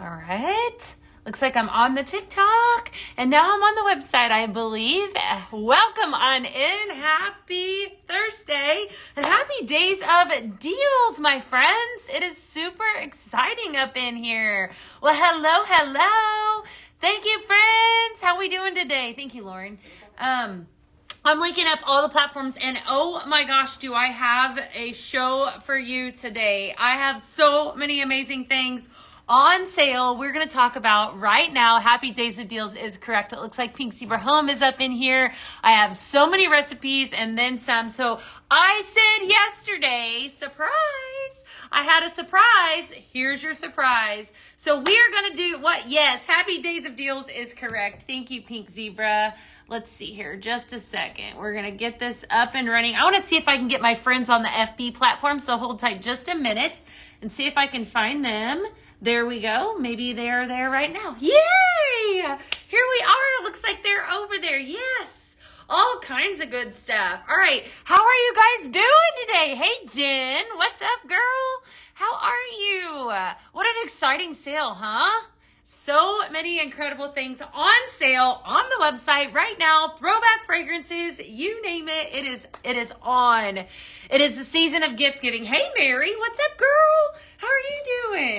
All right. Looks like I'm on the TikTok and now I'm on the website, I believe. Welcome on in. Happy Thursday and happy days of deals, my friends. It is super exciting up in here. Well, hello. Thank you, friends. How we doing today? Thank you, Lauren. I'm linking up all the platforms and oh my gosh, do I have a show for you today. I have so many amazing things on sale. We're going to talk about right now. Happy Days of Deals is correct. It looks like Pink Zebra Home is up in here. I have so many recipes and then some. So I said yesterday, surprise. I had a surprise. Here's your surprise. So we are going to do what? Yes, Happy Days of Deals is correct. Thank you, Pink Zebra. Let's see here, just a second. We're going to get this up and running. I want to see if I can get my friends on the FB platform, so hold tight just a minute and see if I can find them. There we go. Maybe they're there right now. Yay! Here we are. Looks like they're over there. Yes. All kinds of good stuff. All right. How are you guys doing today? Hey, Jen. What's up, girl? How are you? What an exciting sale, huh? So many incredible things on sale on the website right now. Throwback fragrances, you name it. It is on. It is the season of gift giving. Hey, Mary. What's up, girl? How are you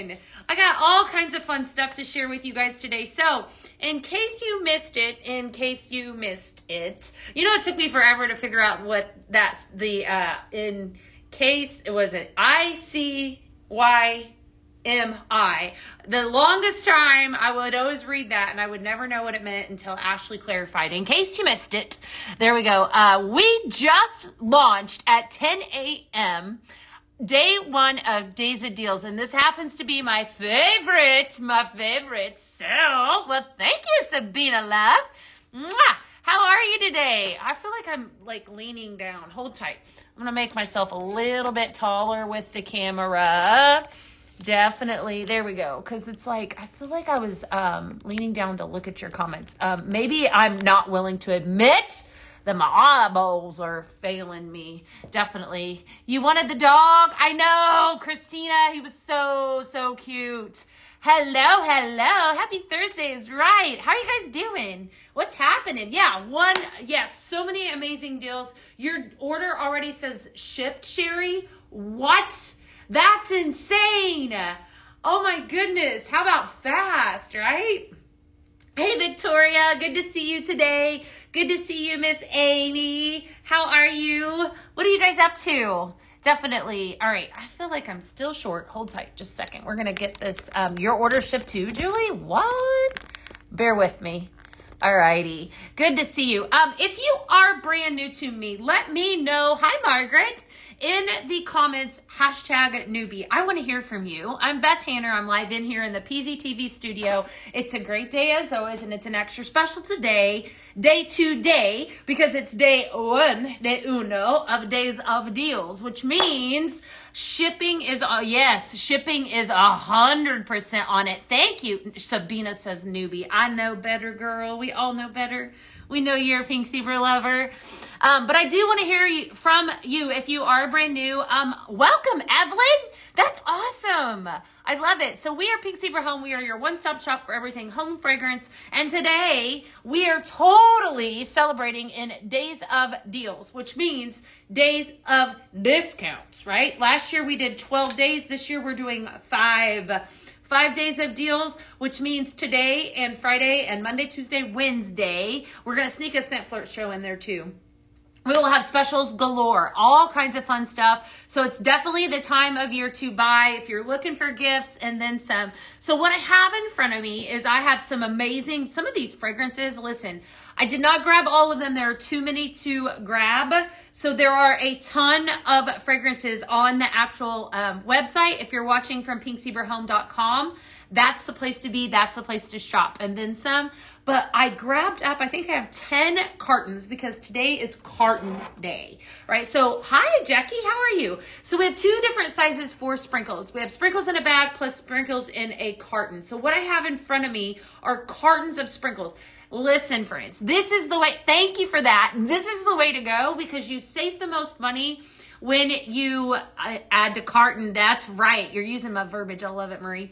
doing? I got all kinds of fun stuff to share with you guys today. So in case you missed it, you know, it took me forever to figure out what that's the, in case it was an ICYMI. The longest time I would always read that and I would never know what it meant until Ashley clarified. In case you missed it, there we go. We just launched at 10 a.m. Day one of Days of Deals, and this happens to be my favorite. So, well, thank you, Sabina Love. Mwah! How are you today? I feel like I'm like leaning down. Hold tight. I'm going to make myself a little bit taller with the camera. Definitely. There we go. Because it's like, I feel like I was leaning down to look at your comments. Maybe I'm not willing to admit that my eyeballs are failing me. Definitely. You wanted the dog? I know, Christina. He was so cute. Hello. Happy Thursday is right. How are you guys doing? What's happening? Yeah, so many amazing deals. Your order already says shipped, Sherry. What? That's insane. Oh my goodness. How about fast, right? Hey, Victoria. Good to see you today. Good to see you, Miss Amy. How are you? What are you guys up to? Definitely. All right. I feel like I'm still short. Hold tight. Just a second. We're going to get this. Your order shipped too, Julie? What? Bear with me. All righty. Good to see you. If you are brand new to me, let me know. Hi, Margaret. In the comments, hashtag newbie. I want to hear from you. I'm Beth Hanner. I'm live in here in the PZTV studio. It's a great day as always, and it's an extra special today, day because it's day uno of Days of Deals, which means shipping is 100% on it. Thank you. Sabina says newbie. I know better, girl. We all know better. We know you're a Pink Zebra lover. But I do want to hear from you if you are brand new. Welcome, Evelyn. That's awesome. I love it. So we are Pink Zebra Home. We are your one-stop shop for everything home fragrance. And today we are totally celebrating in Days of Deals, which means days of discounts, right? Last year we did 12 days. This year we're doing 5 days of deals, which means today and Friday and Monday, Tuesday, Wednesday, we're going to sneak a Scent Flirt show in there too. We will have specials galore, all kinds of fun stuff. So it's definitely the time of year to buy if you're looking for gifts and then some. So what I have in front of me is I have some of these fragrances. Listen, I did not grab all of them. There are too many to grab. So there are a ton of fragrances on the actual website. If you're watching from pinkzebrahome.com, that's the place to be. That's the place to shop. And then some. But I grabbed up, I think I have 10 cartons because today is carton day, right? So, hi, Jackie. How are you? So we have 2 different sizes for sprinkles. We have sprinkles in a bag plus sprinkles in a carton. So what I have in front of me are cartons of sprinkles. Listen, friends, this is the way. Thank you for that. This is the way to go because you save the most money when you add to carton. That's right. You're using my verbiage. I love it, Marie.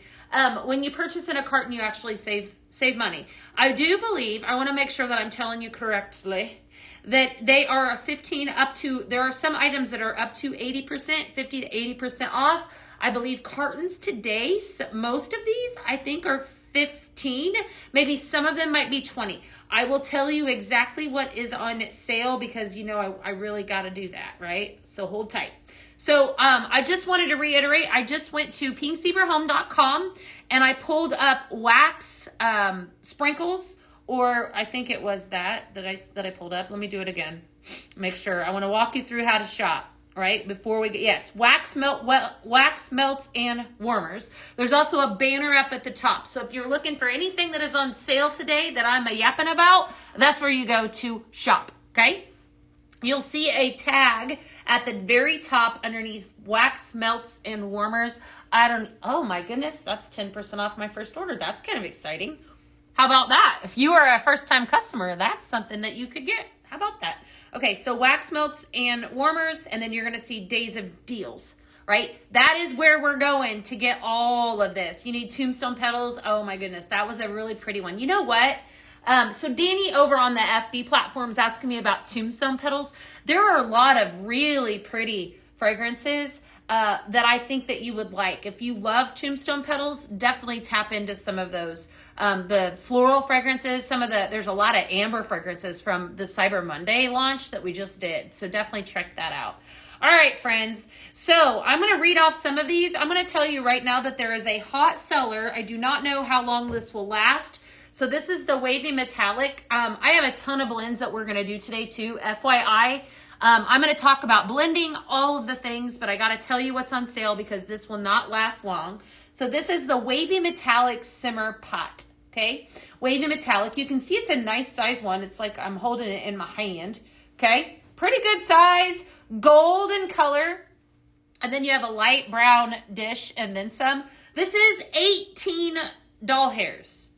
When you purchase in a carton, you actually save money. I do believe, I want to make sure that I'm telling you correctly, that they are a 15 up to, there are some items that are up to 80%, 50 to 80% off. I believe cartons today, most of these I think are 15, maybe some of them might be 20. I will tell you exactly what is on sale because you know I really got to do that, right? So hold tight. So I just wanted to reiterate, I just went to pinkzebrahome.com and I pulled up wax sprinkles, or I think it was that I pulled up. Let me do it again. Make sure. I want to walk you through how to shop. Right before we get, yes, wax melts and warmers. There's also a banner up at the top. So if you're looking for anything that is on sale today that I'm yapping about, that's where you go to shop. Okay. You'll see a tag at the very top underneath wax melts and warmers. Oh my goodness, that's 10% off my first order. That's kind of exciting. How about that? If you are a first time customer, that's something that you could get. How about that? Okay, so wax melts and warmers, and then you're going to see days of deals, right? That is where we're going to get all of this. You need tombstone petals. Oh my goodness, that was a really pretty one. You know what? So Danny over on the FB platform is asking me about tombstone petals. There are a lot of really pretty fragrances that I think that you would like. If you love tombstone petals, definitely tap into some of those. The floral fragrances, there's a lot of amber fragrances from the Cyber Monday launch that we just did. So definitely check that out. All right, friends. So I'm going to read off some of these. I'm going to tell you right now that there is a hot seller. I do not know how long this will last. So this is the Wavy Metallic. I have a ton of blends that we're going to do today too. FYI, I'm going to talk about blending, all of the things, but I got to tell you what's on sale because this will not last long. So this is the Wavy Metallic Simmer Pot, okay? Wavy Metallic. You can see it's a nice size one. It's like I'm holding it in my hand, okay? Pretty good size, golden color. And then you have a light brown dish and then some. This is 18 doll hairs.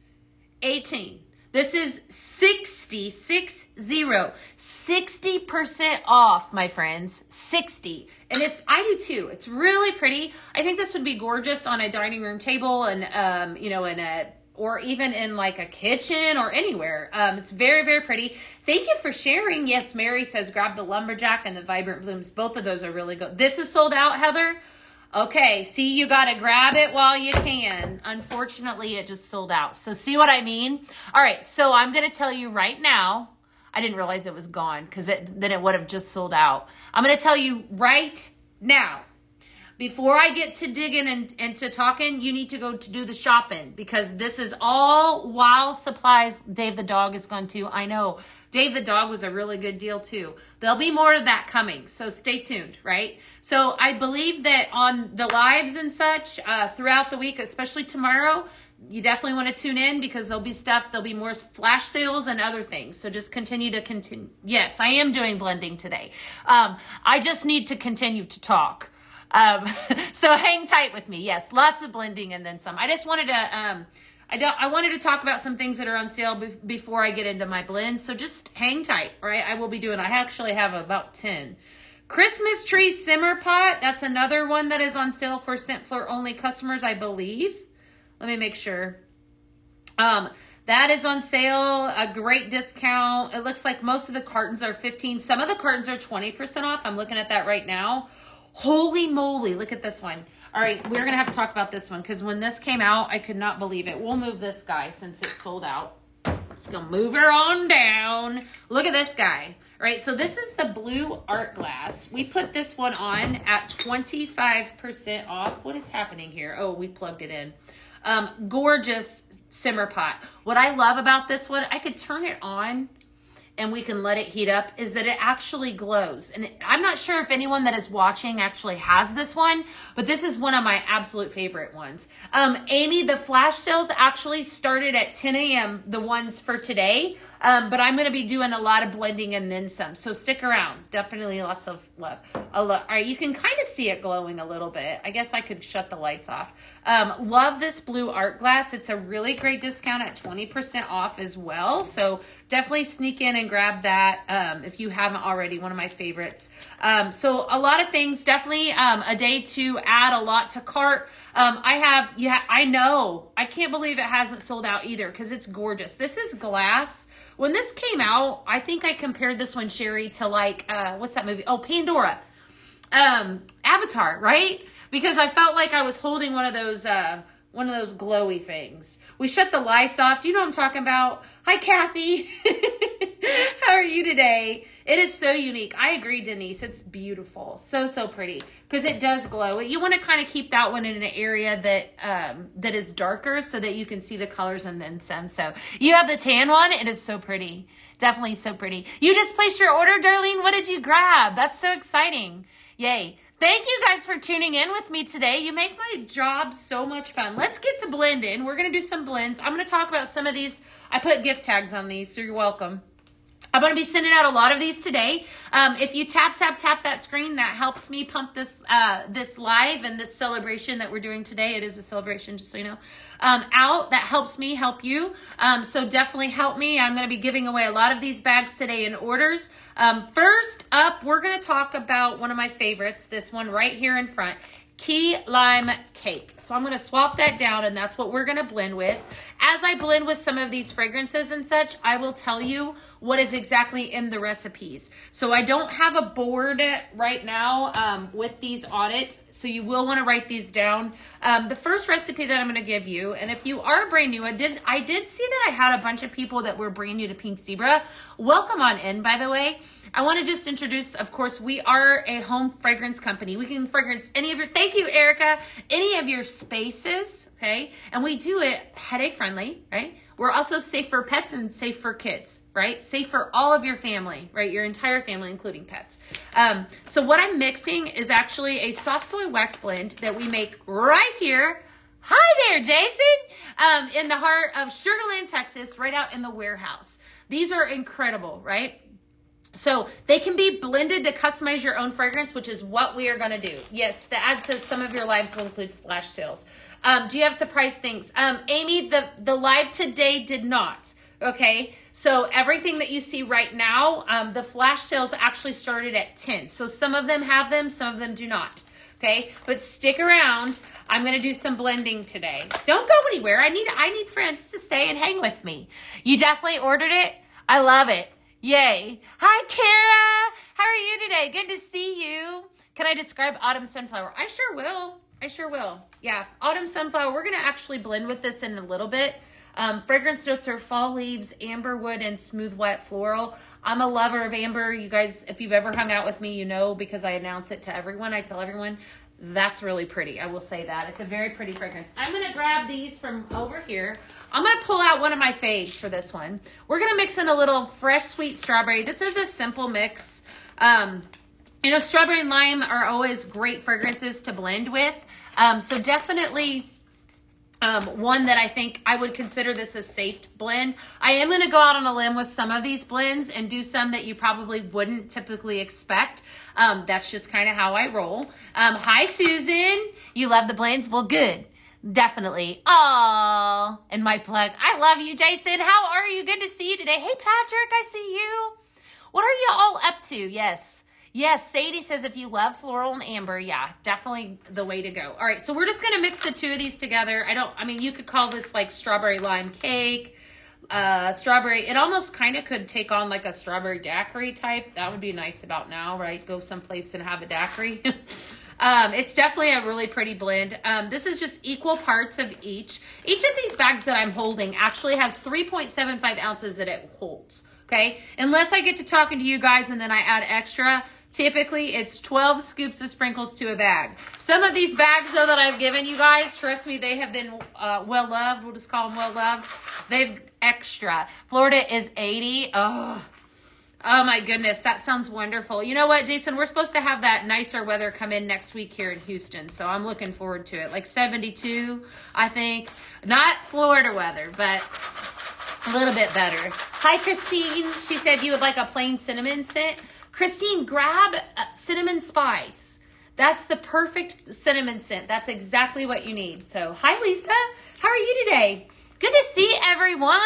18. This is 60% off, my friends. 60. And I do too. It's really pretty. I think this would be gorgeous on a dining room table and, or even in like a kitchen or anywhere. It's very, very pretty. Thank you for sharing. Yes, Mary says grab the lumberjack and the vibrant blooms. Both of those are really good. This is sold out, Heather. Okay, see, you got to grab it while you can. Unfortunately, it just sold out. So see what I mean? All right, so I'm going to tell you right now. I didn't realize it was gone because then it would have just sold out. I'm going to tell you right now. Before I get to digging and to talking, you need to go to do the shopping because this is all while supplies. Dave the dog is gone too. I know. Dave the dog was a really good deal too. There'll be more of that coming, so stay tuned, right? So I believe that on the lives and such throughout the week, especially tomorrow, you definitely want to tune in because there'll be more flash sales and other things. So just continue. Yes, I am doing blending today. I just need to continue to talk. So hang tight with me. Yes, lots of blending and then some. I just wanted to, I wanted to talk about some things that are on sale before I get into my blends. So just hang tight, all right? I will be doing, I actually have about 10. Christmas Tree Simmer Pot. That's another one that is on sale for Scent Flirt only customers, I believe. Let me make sure. That is on sale, a great discount. It looks like most of the cartons are 15. Some of the cartons are 20% off. I'm looking at that right now. Holy moly, look at this one. All right, we're going to have to talk about this one because when this came out, I could not believe it. We'll move this guy since it's sold out. Just going to move her on down. Look at this guy. All right, so this is the blue art glass. We put this one on at 25% off. What is happening here? Oh, we plugged it in. Gorgeous simmer pot. What I love about this one, I could turn it on and we can let it heat up, is that it actually glows. And I'm not sure if anyone that is watching actually has this one, but this is one of my absolute favorite ones. Amy, the flash sales actually started at 10 a.m., the ones for today. But I'm going to be doing a lot of blending and then some. So stick around. Definitely lots of love. All right, you can kind of see it glowing a little bit. I guess I could shut the lights off. Love this blue art glass. It's a really great discount at 20% off as well. So definitely sneak in and grab that if you haven't already. One of my favorites. So a lot of things. Definitely a day to add a lot to cart. I know. I can't believe it hasn't sold out either because it's gorgeous. This is glass. When this came out, I think I compared this one, Sherry, to like, what's that movie? Oh, Pandora. Avatar, right? Because I felt like I was holding one of those glowy things. We shut the lights off. Do you know what I'm talking about? Hi, Kathy. How are you today? It is so unique. I agree, Denise. It's beautiful. So, so pretty because it does glow. You want to kind of keep that one in an area that is darker so that you can see the colors and then some. So you have the tan one. It is so pretty. Definitely so pretty. You just placed your order, Darlene. What did you grab? That's so exciting. Yay. Thank you guys for tuning in with me today. You make my job so much fun. Let's get to blending. We're going to do some blends. I'm going to talk about some of these. I put gift tags on these, so you're welcome. I'm going to be sending out a lot of these today. If you tap that screen, that helps me pump this this live and this celebration that we're doing today. It is a celebration, just so you know. Out. That helps me help you. So definitely help me. I'm going to be giving away a lot of these bags today in orders. First up, we're going to talk about one of my favorites, this one right here in front, key lime cake. So I'm going to swap that down, and that's what we're going to blend with. As I blend with some of these fragrances and such, I will tell you what is exactly in the recipes. So I don't have a board right now with these on it, so you will want to write these down. The first recipe that I'm going to give you, and if you are brand new, I did see that I had a bunch of people that were brand new to Pink Zebra. Welcome on in, by the way. I want to just introduce, of course, we are a home fragrance company. We can fragrance any of your, thank you, Erica, any of your spaces, okay? And we do it headache friendly, right? We're also safe for pets and safe for kids, right? Safe for all of your family, right? Your entire family, including pets. So what I'm mixing is actually a soft soy wax blend that we make right here. Hi there, Jason, in the heart of Sugar Land, Texas, right out in the warehouse. These are incredible, right? So they can be blended to customize your own fragrance, which is what we are going to do. Yes, the ad says some of your lives will include flash sales. Do you have surprise things? Amy, the live today did not. Okay, so everything that you see right now, the flash sales actually started at 10. So some of them have them, some of them do not. Okay, but stick around. I'm going to do some blending today. Don't go anywhere. I need friends to stay and hang with me. You definitely ordered it. I love it. Yay. Hi, Kara. How are you today? Good to see you. Can I describe autumn sunflower? I sure will. I sure will. Yeah, autumn sunflower. We're going to actually blend with this in a little bit. Fragrance notes are fall leaves, amber wood, and smooth wet floral. I'm a lover of amber. You guys, if you've ever hung out with me, you know because I announce it to everyone. I tell everyone that's really pretty. I will say that. It's a very pretty fragrance. I'm going to grab these from over here. I'm going to pull out one of my faves for this one. We're going to mix in a little fresh sweet strawberry. This is a simple mix. You know, strawberry and lime are always great fragrances to blend with. So definitely one that I think I would consider this a safe blend. I am going to go out on a limb with some of these blends and do some that you probably wouldn't typically expect. That's just kind of how I roll. Hi, Susan. You love the blends? Well, good. Definitely. Oh, and my plug. I love you, Jason. How are you? Good to see you today. Hey, Patrick, I see you. What are you all up to? Yes. Yes, Sadie says if you love floral and amber, yeah, definitely the way to go. All right, so we're just going to mix the two of these together. I mean, you could call this like strawberry lime cake, strawberry. It almost kind of could take on like a strawberry daiquiri type. That would be nice about now, right? Go someplace and have a daiquiri. It's definitely a really pretty blend. This is just equal parts of each. Each of these bags that I'm holding actually has 3.75 ounces that it holds, okay? Unless I get to talking to you guys and then I add extra, typically it's 12 scoops of sprinkles to a bag. Some of these bags, though, that I've given you guys, trust me, they have been well-loved. We'll just call them well-loved. They've extra. Florida is 80. Oh, my goodness. That sounds wonderful. You know what, Jason? We're supposed to have that nicer weather come in next week here in Houston, so I'm looking forward to it. Like 72, I think. Not Florida weather, but A little bit better. Hi, Christine. She said you would like a plain cinnamon scent. Christine, grab cinnamon spice. That's the perfect cinnamon scent. That's exactly what you need. So, hi, Lisa. How are you today? Good to see everyone.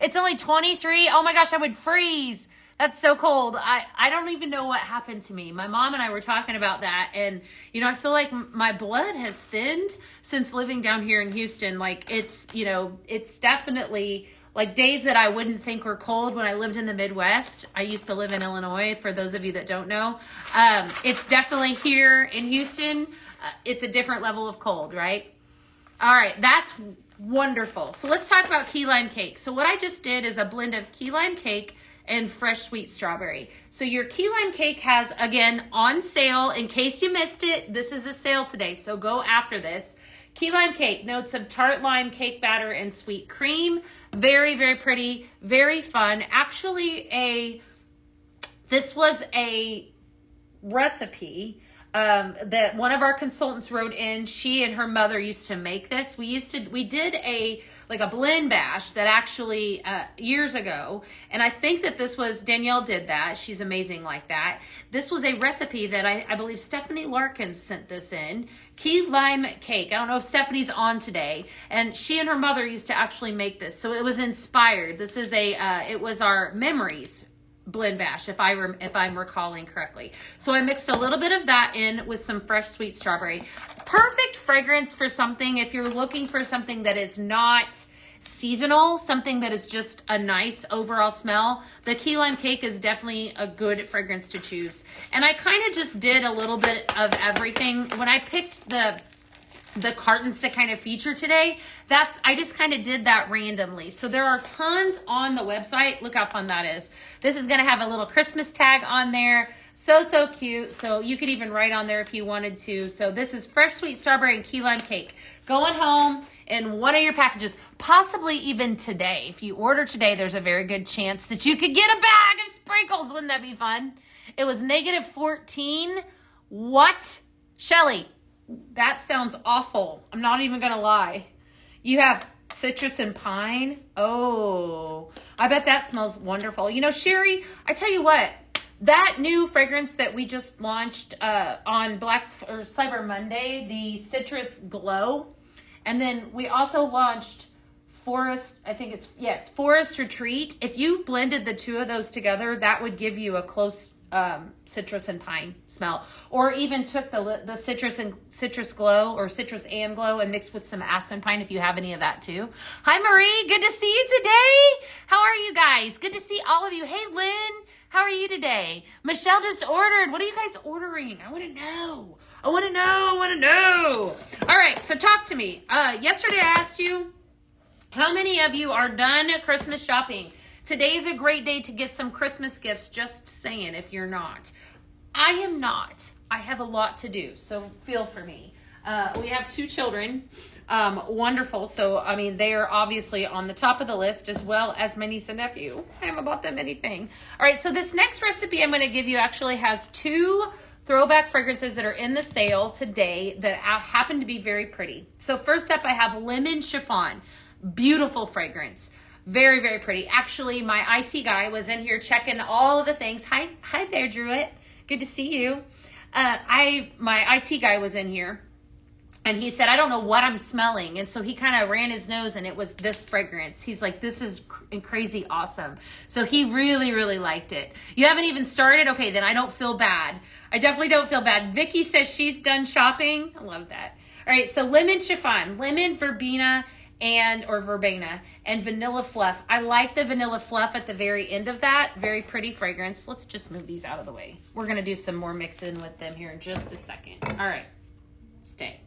It's only 23. Oh my gosh, I would freeze. That's so cold. I don't even know what happened to me. My mom and I were talking about that. And, you know, I feel like my blood has thinned since living down here in Houston. Like, it's, you know, it's definitely like days that I wouldn't think were cold when I lived in the Midwest. I used to live in Illinois, for those of you that don't know. It's definitely here in Houston. It's a different level of cold, right? All right, that's wonderful. So let's talk about key lime cake. So what I just did is a blend of key lime cake and fresh sweet strawberry. So your key lime cake has, again, on sale. In case you missed it, this is a sale today, so go after this. Key lime cake, notes of tart lime cake batter and sweet cream. Very, very pretty, very fun. Actually, this was a recipe that one of our consultants wrote in. She and her mother used to make this. We did a blend bash that actually years ago, and I think that this was, Danielle did that. She's amazing like that. This was a recipe that I believe Stephanie Larkins sent this in. Key lime cake. I don't know if Stephanie's on today, and she and her mother used to actually make this. So it was inspired. This is it was our memories blend bash, if I'm recalling correctly. So I mixed a little bit of that in with some fresh sweet strawberry. Perfect fragrance for something if you're looking for something that is not seasonal, something that is just a nice overall smell. The key lime cake is definitely a good fragrance to choose. And I kind of just did a little bit of everything. When I picked the cartons to kind of feature today, I just kind of did that randomly. So there are tons on the website. Look how fun that is. This is going to have a little Christmas tag on there. So cute. So you could even write on there if you wanted to. So this is fresh sweet strawberry and key lime cake. Going home in one of your packages, possibly even today. If you order today, there's a very good chance that you could get a bag of sprinkles. Wouldn't that be fun? It was -14. What? Shelly, that sounds awful. I'm not even going to lie. You have citrus and pine. Oh, I bet that smells wonderful. You know, Sherry, I tell you what, that new fragrance that we just launched on Cyber Monday, the Citrus Glow, and then we also launched Forest Retreat. If you blended the two of those together, that would give you a close citrus and pine smell. Or even took the citrus glow or citrus and glow and mixed with some aspen pine if you have any of that too. Hi Marie, good to see you today. How are you guys? Good to see all of you. Hey Lynn, how are you today? Michelle just ordered. What are you guys ordering? I want to know. All right, so talk to me. Yesterday I asked you, how many of you are done Christmas shopping? Today's a great day to get some Christmas gifts, just saying, if you're not. I am not. I have a lot to do, so feel for me. We have 2 children, wonderful. So, I mean, they are obviously on the top of the list, as well as my niece and nephew. I haven't bought them anything. All right, so this next recipe I'm going to give you actually has 2 throwback fragrances that are in the sale today that happen to be very pretty. So first up, I have Lemon Chiffon. Beautiful fragrance. Very, very pretty. Actually, my IT guy was in here checking all of the things. Hi there, Druitt. Good to see you. My IT guy was in here, and he said, I don't know what I'm smelling. And so he kind of ran his nose, and it was this fragrance. He's like, this is crazy awesome. So he really, really liked it. You haven't even started? Okay, then I don't feel bad. I definitely don't feel bad. Vicky says she's done shopping. I love that. All right, so Lemon Chiffon, lemon verbena, and vanilla fluff. I like the vanilla fluff at the very end of that. Very pretty fragrance. Let's just move these out of the way. We're going to do some more mixing with them here in just a second. All right. Stay.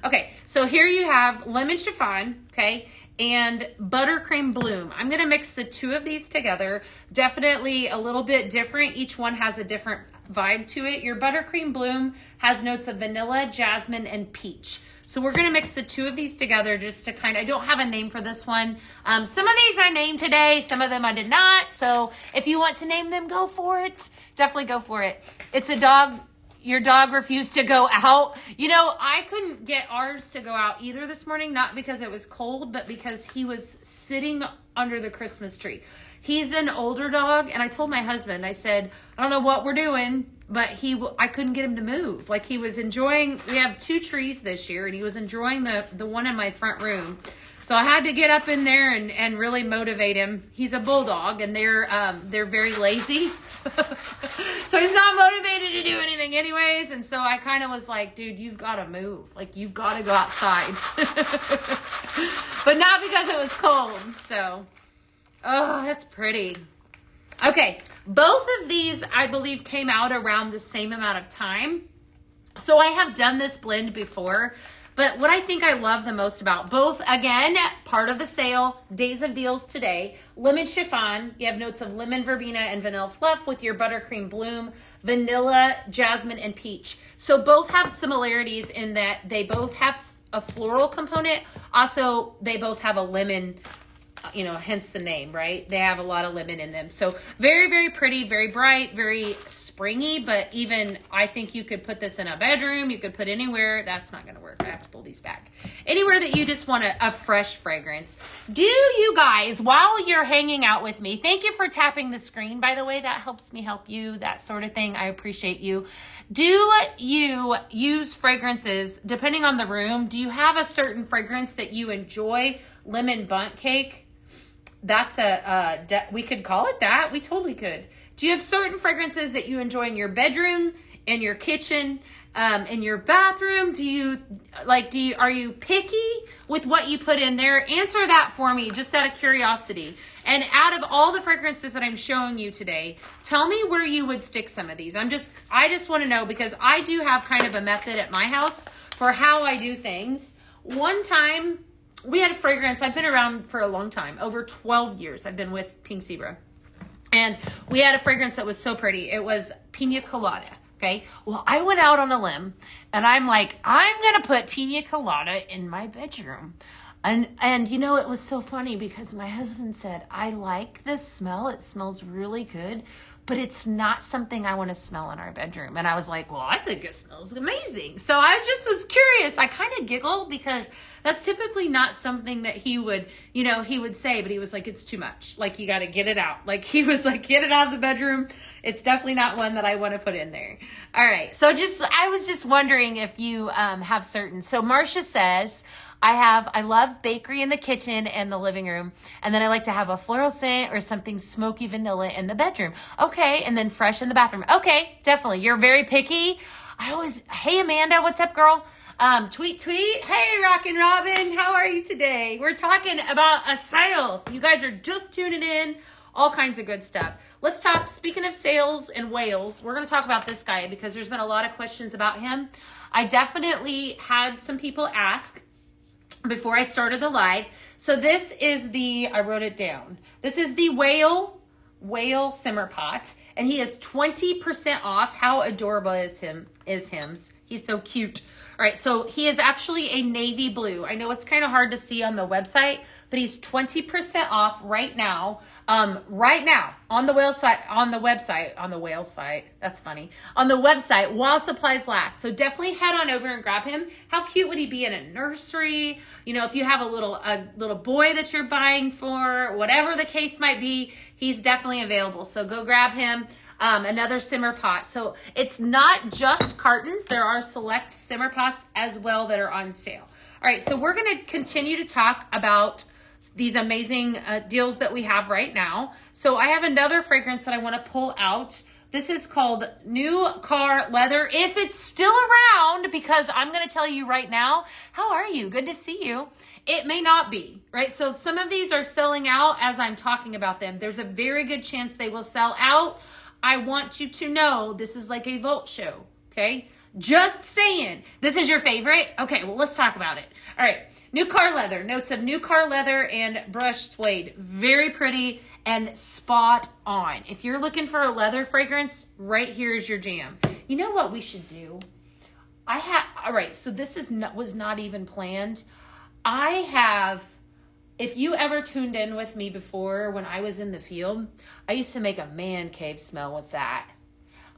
Okay, so here you have lemon chiffon, okay, and buttercream bloom. I'm going to mix the 2 of these together. Definitely a little bit different. Each one has a different vibe to it. Your buttercream bloom has notes of vanilla, jasmine, and peach. So we're going to mix the 2 of these together just to I don't have a name for this one. Some of these I named today, some of them I did not. So if you want to name them, go for it. Definitely go for it. It's a dog your dog refused to go out. You know, I couldn't get ours to go out either this morning, not because it was cold, but because he was sitting under the Christmas tree. He's an older dog, and I told my husband, I said, I don't know what we're doing, but I couldn't get him to move. Like, he was enjoying, we have 2 trees this year, and he was enjoying the one in my front room. So I had to get up in there and really motivate him. He's a bulldog, and they're very lazy. So he's not motivated to do anything anyways. And so I kind of was like, dude, you've got to move. Like, you've got to go outside. But not because it was cold. So, oh, that's pretty. Okay, both of these, I believe, came out around the same amount of time. So I have done this blend before. But what I think I love the most about both, again, part of the sale, days of deals today, lemon chiffon. You have notes of lemon verbena and vanilla fluff with your buttercream bloom, vanilla, jasmine, and peach. So both have similarities in that they both have a floral component. Also, they both have a lemon, you know, hence the name, right? They have a lot of lemon in them. So very, very pretty, very bright, very springy, but even I think you could put this in a bedroom. You could put anywhere. That's not going to work. I have to pull these back. Anywhere that you just want a fresh fragrance. Do you guys, while you're hanging out with me, thank you for tapping the screen, by the way. That helps me help you, that sort of thing. I appreciate you. Do you use fragrances, depending on the room, do you have a certain fragrance that you enjoy? Lemon bundt cake. That's we could call it that. We totally could. Do you have certain fragrances that you enjoy in your bedroom, in your kitchen, in your bathroom? Are you picky with what you put in there? Answer that for me, just out of curiosity. And out of all the fragrances that I'm showing you today, tell me where you would stick some of these. I just want to know, because I do have kind of a method at my house for how I do things. One time, we had a fragrance. I've been around for a long time, over 12 years. I've been with Pink Zebra. And we had a fragrance that was so pretty. It was Pina Colada. Okay. Well, I went out on a limb and I'm like, I'm going to put Pina Colada in my bedroom. And you know, it was so funny because my husband said, I like this smell. It smells really good, but it's not something I want to smell in our bedroom. And I was like, well, I think it smells amazing. So I just was curious. I kind of giggled because that's typically not something that he would say, but he was like, it's too much. Like, you got to get it out. Like, he was like, get it out of the bedroom. It's definitely not one that I want to put in there. All right. So I was just wondering if you have certain. So Marcia says, I love bakery in the kitchen and the living room. And then I like to have a floral scent or something smoky vanilla in the bedroom. Okay. And then fresh in the bathroom. Okay. Definitely. You're very picky. Hey, Amanda, what's up, girl? Tweet. Hey, Rockin' Robin, how are you today? We're talking about a sale. You guys are just tuning in. All kinds of good stuff. Let's talk, speaking of sales and whales, we're going to talk about this guy because there's been a lot of questions about him. I definitely had some people ask before I started the live. So this is I wrote it down. This is the whale simmer pot, and he is 20% off. How adorable is him? He's so cute. All right, so he is actually a navy blue. I know it's kind of hard to see on the website, but he's 20% off right now. Right now on the website while supplies last. So definitely head on over and grab him. How cute would he be in a nursery? You know, if you have a little boy that you're buying for, whatever the case might be, he's definitely available. So go grab him. Another simmer pot. So it's not just cartons. There are select simmer pots as well that are on sale. All right. So we're going to continue to talk about these amazing deals that we have right now. So I have another fragrance that I want to pull out. This is called New Car Leather. If it's still around, because I'm going to tell you right now, how are you? Good to see you. It may not be, right? So some of these are selling out as I'm talking about them. There's a very good chance they will sell out. I want you to know this is like a vault show, okay? Just saying. This is your favorite? Okay, well, let's talk about it. All right. New Car Leather. Notes of New Car Leather and brushed suede. Very pretty and spot on. If you're looking for a leather fragrance, right here is your jam. You know what we should do? All right, so this was not even planned. If you ever tuned in with me before when I was in the field, I used to make a man cave smell with that.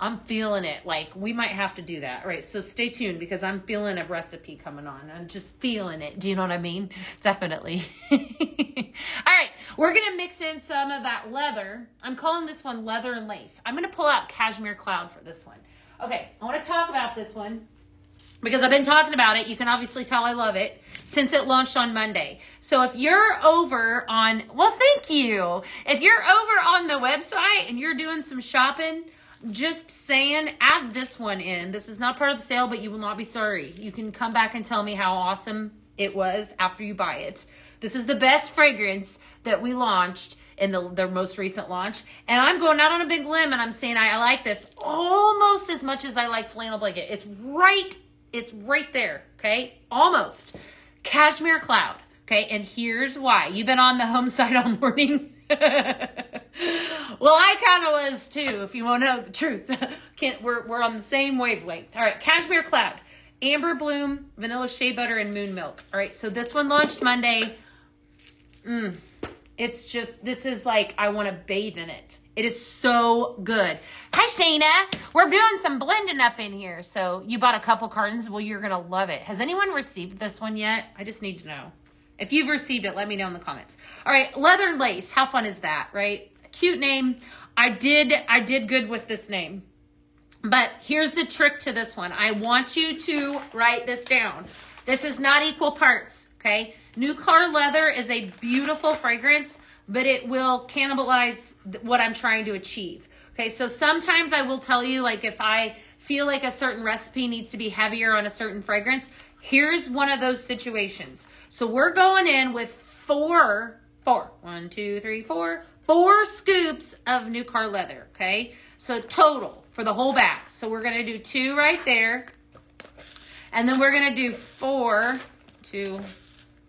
I'm feeling it. Like, we might have to do that. All right, so stay tuned because I'm feeling a recipe coming on. I'm just feeling it. Do you know what I mean? Definitely. All right, we're going to mix in some of that leather. I'm calling this one leather and lace. I'm going to pull out cashmere cloud for this one. Okay, I want to talk about this one because I've been talking about it. You can obviously tell I love it since it launched on Monday. So if you're over on, well, thank you. If you're over on the website and you're doing some shopping, just saying, add this one in. This is not part of the sale, but you will not be sorry. You can come back and tell me how awesome it was after you buy it. This is the best fragrance that we launched in the most recent launch. And I'm going out on a big limb and I'm saying I like this almost as much as I like flannel blanket. It's right there, okay? Almost. Cashmere cloud, okay? And here's why. You've been on the home site all morning. Well, I kind of was too, if you want to know the truth. We're on the same wavelength. All right, cashmere cloud, amber bloom, vanilla shea butter, and moon milk. All right, so this one launched Monday. It's just, this is like, I want to bathe in it. It is so good. Hi, Shayna. We're doing some blending up in here. So you bought a couple cartons. Well, you're going to love it. Has anyone received this one yet? I just need to know. If you've received it, let me know in the comments. All right, leather and lace. How fun is that, right? Cute name. I did good with this name. But here's the trick to this one. I want you to write this down. This is not equal parts, okay? New Car Leather is a beautiful fragrance, but it will cannibalize what I'm trying to achieve. Okay, so sometimes I will tell you, like, if I feel like a certain recipe needs to be heavier on a certain fragrance, here's one of those situations. So we're going in with four scoops of New Car Leather, okay? So total for the whole bag. So we're gonna do 2 right there. And then we're gonna do 4, 2,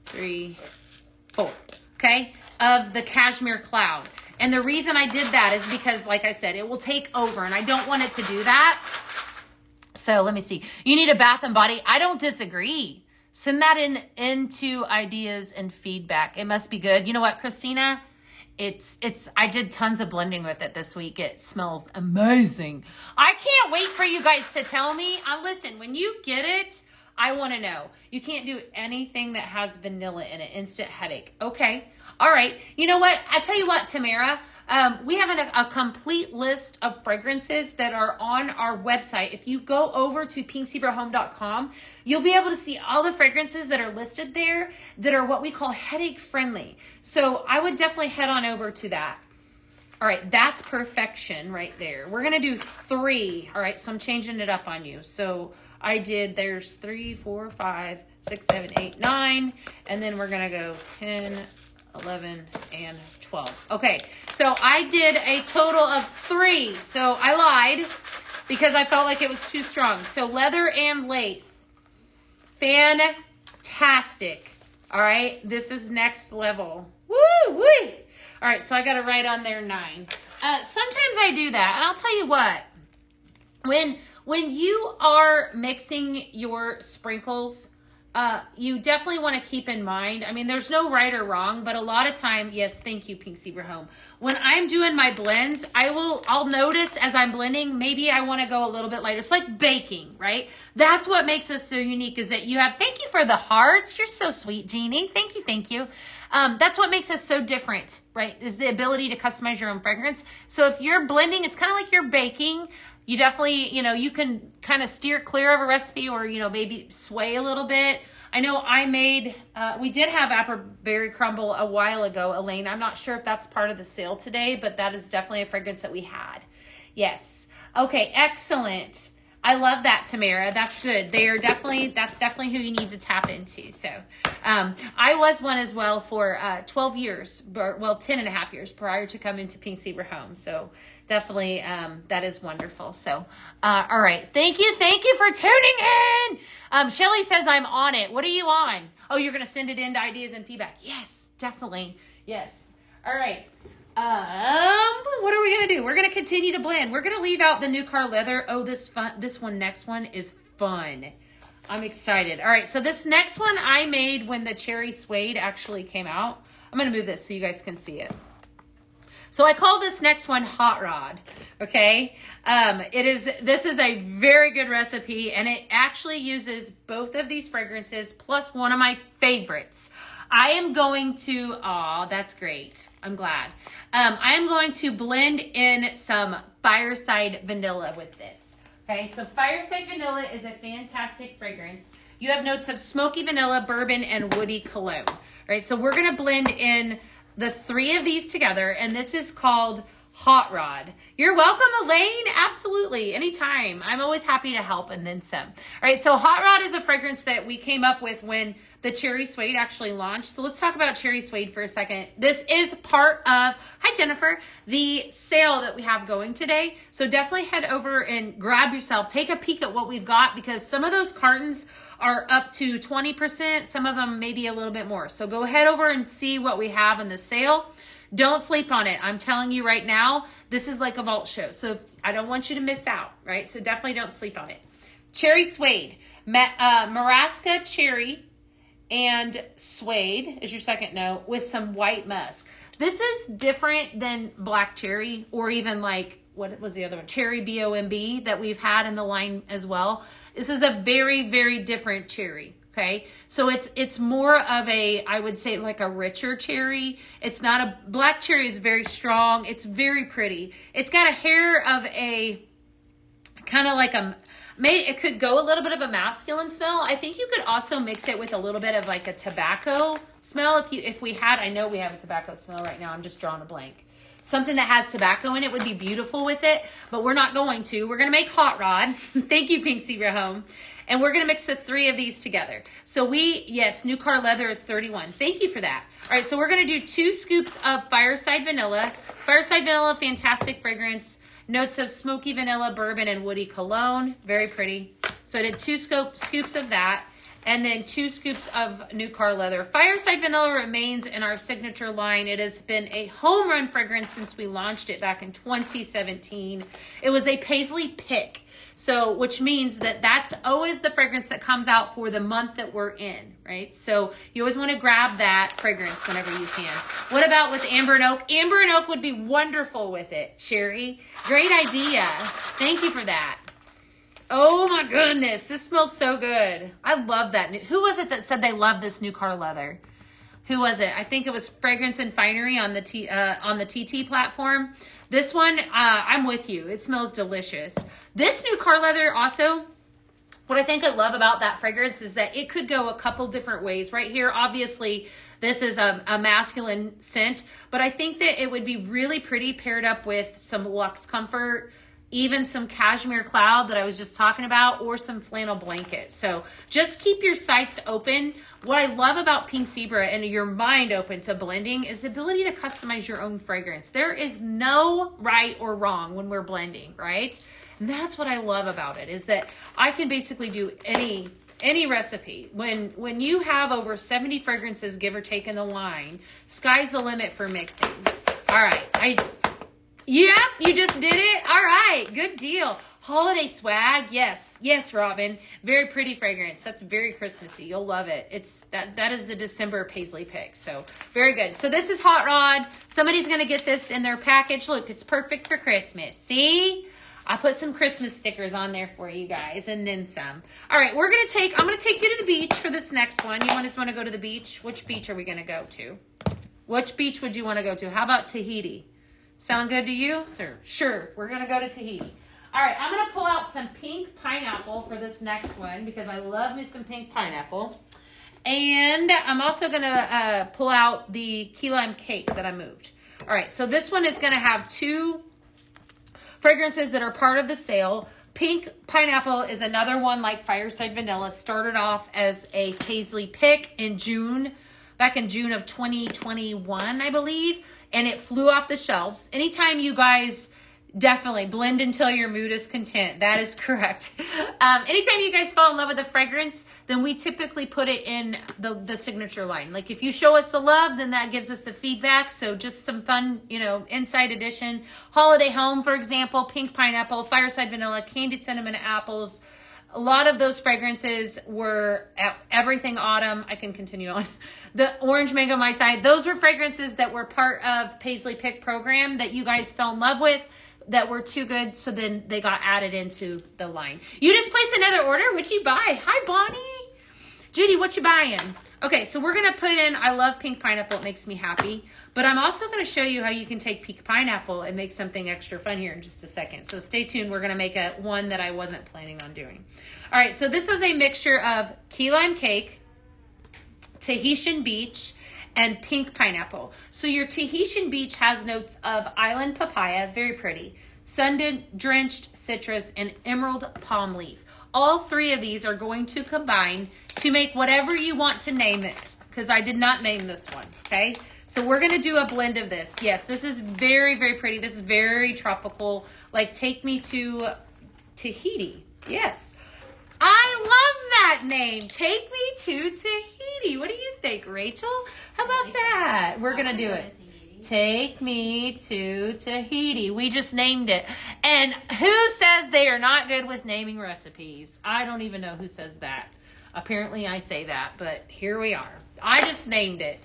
3, 4, okay, of the cashmere cloud. And the reason I did that is because, like I said, it will take over, and I don't want it to do that. So let me see. You need a bath and body. I don't disagree. Send that into ideas and feedback. It must be good. You know what, Christina? I did tons of blending with it this week. It smells amazing. I can't wait for you guys to tell me. Listen, when you get it, I want to know. You can't do anything that has vanilla in it. Instant headache. Okay. All right. You know what? I tell you what, Tamara. We have a complete list of fragrances that are on our website. If you go over to pinkzebrahome.com, you'll be able to see all the fragrances that are listed there that are what we call headache friendly. So I would definitely head on over to that. All right, that's perfection right there. We're going to do 3. All right, so I'm changing it up on you. So there's 3, 4, 5, 6, 7, 8, 9. And then we're going to go 10, 11, and 12. Okay, so I did a total of 3. So I lied because I felt like it was too strong. So leather and lace. Fantastic. All right, this is next level. Woo, woo. All right, so I got to write on there 9. Sometimes I do that, and I'll tell you what. When you are mixing your sprinkles, you definitely want to keep in mind, I mean, there's no right or wrong, but a lot of time, yes, thank you, Pink Zebra Home. When I'm doing my blends, I'll notice as I'm blending, maybe I want to go a little bit lighter. It's like baking, right? That's what makes us so unique is that thank you for the hearts. You're so sweet, Jeannie. Thank you, thank you. That's what makes us so different, right? Is the ability to customize your own fragrance. So if you're blending, it's kind of like you're baking. You definitely, you can kind of steer clear of a recipe or, maybe sway a little bit. I know we did have Apple-Berry Crumble a while ago, Elaine. I'm not sure if that's part of the sale today, but that is definitely a fragrance that we had. Yes. Okay, excellent. I love that, Tamara. That's good. That's definitely who you need to tap into. So I was one as well for 12 years, 10 and a half years prior to coming to Pink Zebra Home. So definitely that is wonderful. So, all right. Thank you for tuning in. Shelly says I'm on it. What are you on? Oh, you're going to send it into ideas and feedback. Yes, definitely. Yes. All right. What are we going to do? We're going to continue to blend. We're going to leave out the New Car Leather. Oh, this next one is fun. I'm excited. All right. So this next one I made when the Cherry Suede actually came out. I'm going to move this so you guys can see it. So I call this next one Hot Rod. Okay. This is a very good recipe, and it actually uses both of these fragrances plus one of my favorites. I am going to, that's great. I'm glad. I am going to blend in some Fireside Vanilla with this. Okay, so Fireside Vanilla is a fantastic fragrance. You have notes of smoky vanilla, bourbon, and woody cologne. All right, so we're going to blend in the three of these together, and this is called Hot Rod. You're welcome, Elaine. Absolutely. Anytime. I'm always happy to help, and then some. All right, so Hot Rod is a fragrance that we came up with when the Cherry Suede actually launched. So let's talk about Cherry Suede for a second. This is part of, hi Jennifer, the sale that we have going today. So definitely head over and grab yourself, take a peek at what we've got, because some of those cartons are up to 20%. Some of them maybe a little bit more. So go head over and see what we have in the sale. Don't sleep on it. I'm telling you right now, this is like a vault show. So I don't want you to miss out, right? So definitely don't sleep on it. Cherry Suede, Marasca Cherry and Suede is your second note with some white musk. This is different than Black Cherry, or even like, what was the other one? Cherry BOMB that we've had in the line as well. This is a very, very different cherry. Okay, so it's more of a, I would say, like a richer cherry. It's not a, Black Cherry is very strong. It's very pretty. It's got a hair of a kind of like it could go a little bit of a masculine smell. I think you could also mix it with a little bit of like a tobacco smell. If we had, I know we have a tobacco smell right now. I'm just drawing a blank. Something that has tobacco in it would be beautiful with it, but we're not going to. We're going to make Hot Rod. Thank you, Pink Zebra Home. And we're going to mix the three of these together. So yes, New Car Leather is 31. Thank you for that. All right, so we're going to do 2 scoops of Fireside Vanilla. Fireside Vanilla, fantastic fragrance. Notes of smoky vanilla, bourbon, and woody cologne. Very pretty. So I did 2 scoops of that. And then 2 scoops of New Car Leather. Fireside Vanilla remains in our signature line. It has been a home run fragrance since we launched it back in 2017. It was a Paisley pick. So, which means that that's always the fragrance that comes out for the month that we're in, right? So you always want to grab that fragrance whenever you can. What about with Amber and Oak? Amber and Oak would be wonderful with it, Sherry. Great idea. Thank you for that. Oh my goodness, this smells so good. I love that. Who was it that said they loved this New Car Leather? Who was it? I think it was Fragrance and Finery on the TT platform. This one, I'm with you. It smells delicious. This New Car Leather also, what I think I love about that fragrance is that it could go a couple different ways. Right here, obviously, this is a masculine scent, but I think that it would be really pretty paired up with some Luxe Comfort, even some Cashmere Cloud that I was just talking about, or some flannel blanket. So just keep your sights open. What I love about Pink Zebra and your mind open to blending is the ability to customize your own fragrance. There is no right or wrong when we're blending, right? And that's what I love about it, is that I can basically do any recipe. When you have over 70 fragrances, give or take, in the line, sky's the limit for mixing. All right, yep, you just did it. All right, good deal. Holiday swag, yes, Robin. Very pretty fragrance. That's very Christmassy. You'll love it. That is the December Paisley pick. So very good. So this is Hot Rod. Somebody's gonna get this in their package. Look, it's perfect for Christmas. See? I put some Christmas stickers on there for you guys, and then some. All right, I'm gonna take you to the beach for this next one. You just want to go to the beach? Which beach are we gonna go to? Which beach would you want to go to? How about Tahiti? Sound good to you, sir? Sure, we're gonna go to Tahiti. All right, I'm gonna pull out some pink pineapple for this next one because I love me some pink pineapple. And I'm also gonna pull out the key lime cake that I moved. All right, so this one is gonna have 2 fragrances that are part of the sale. Pink Pineapple is another one like Fireside Vanilla. Started off as a Paisley pick back in June of 2021, I believe. And it flew off the shelves. Anytime you guys, definitely blend until your mood is content. That is correct. Anytime you guys fall in love with a fragrance, then we typically put it in the signature line. Like if you show us the love, then that gives us the feedback. So just some fun, inside edition. Holiday Home, for example, Pink Pineapple, Fireside Vanilla, Candied Cinnamon Apples, A lot of those fragrances were everything autumn. I can continue on. The orange mango my side. Those were fragrances that were part of Paisley Pick program that you guys fell in love with, that were too good. So then they got added into the line. You just placed another order. What'd you buy? Hi, Bonnie. Judy, what you buying? Okay, so we're going to put in, I love pink pineapple. It makes me happy. But I'm also going to show you how you can take pink pineapple and make something extra fun here in just a second. So stay tuned. We're going to make one that I wasn't planning on doing. All right, so this is a mixture of key lime cake, Tahitian beach, and pink pineapple. So your Tahitian beach has notes of island papaya, very pretty, sun-drenched citrus, and emerald palm leaf. All three of these are going to combine to make whatever you want to name it, because I did not name this one, okay? So we're going to do a blend of this. Yes, this is very, very pretty. This is very tropical. Like, take me to Tahiti. Yes. I love that name. Take me to Tahiti. What do you think, Rachel? How about that? We're going to do it. Take me to Tahiti. We just named it. And who says they are not good with naming recipes? I don't even know who says that. Apparently I say that, but here we are. I just named it.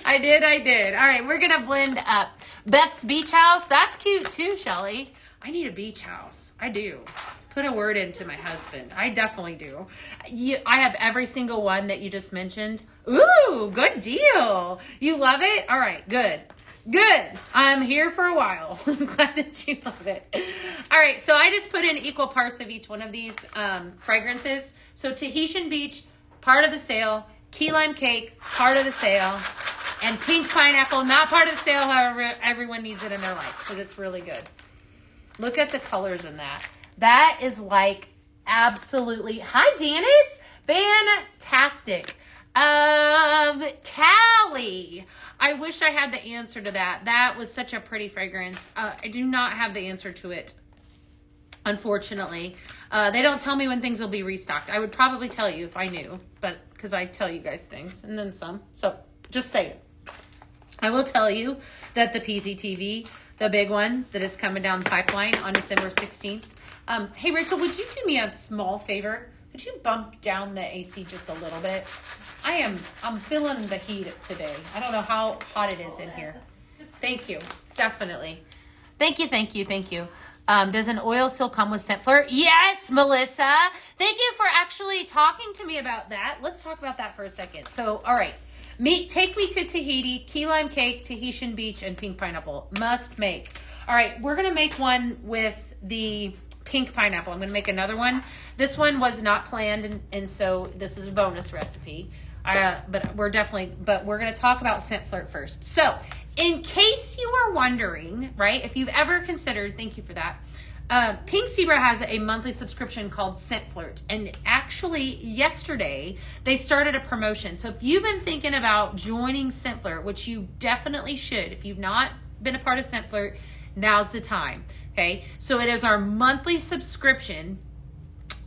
I did. All right, we're going to blend up. Beth's Beach House. That's cute too, Shelly. I need a beach house. I do. Put a word into my husband. I definitely do. I have every single one that you just mentioned. Ooh, good deal. You love it? All right, good. Good. I'm here for a while. I'm glad that you love it. All right, so I just put in equal parts of each one of these fragrances. So Tahitian Beach, part of the sale. Key lime cake, part of the sale. And pink pineapple, not part of the sale. However, everyone needs it in their life because it's really good. Look at the colors in that. That is like absolutely, hi Janice, fantastic. Callie, I wish I had the answer to that. That was such a pretty fragrance. I do not have the answer to it, unfortunately. They don't tell me when things will be restocked. I would probably tell you if I knew, but because I tell you guys things and then some. So just say it. I will tell you that the PZTV, the big one that is coming down the pipeline on December 16th. Hey, Rachel, would you do me a small favor? Could you bump down the AC just a little bit? I'm feeling the heat today. I don't know how hot it is in here. Thank you. Definitely. Thank you. Does an oil still come with scent flirt? Yes, Melissa. Thank you for actually talking to me about that. Let's talk about that for a second. So, all right. Take me to Tahiti, key lime cake, Tahitian beach, and pink pineapple. Must make. All right. We're going to make one with the pink pineapple. I'm going to make another one. This one was not planned, and so this is a bonus recipe. But we're going to talk about scent flirt first. So, in case you are wondering, right, if you've ever considered, thank you for that, Pink Zebra has a monthly subscription called Scent Flirt, and actually yesterday they started a promotion. So if you've been thinking about joining Scent Flirt, which you definitely should, if you've not been a part of Scent Flirt, now's the time. Okay, so it is our monthly subscription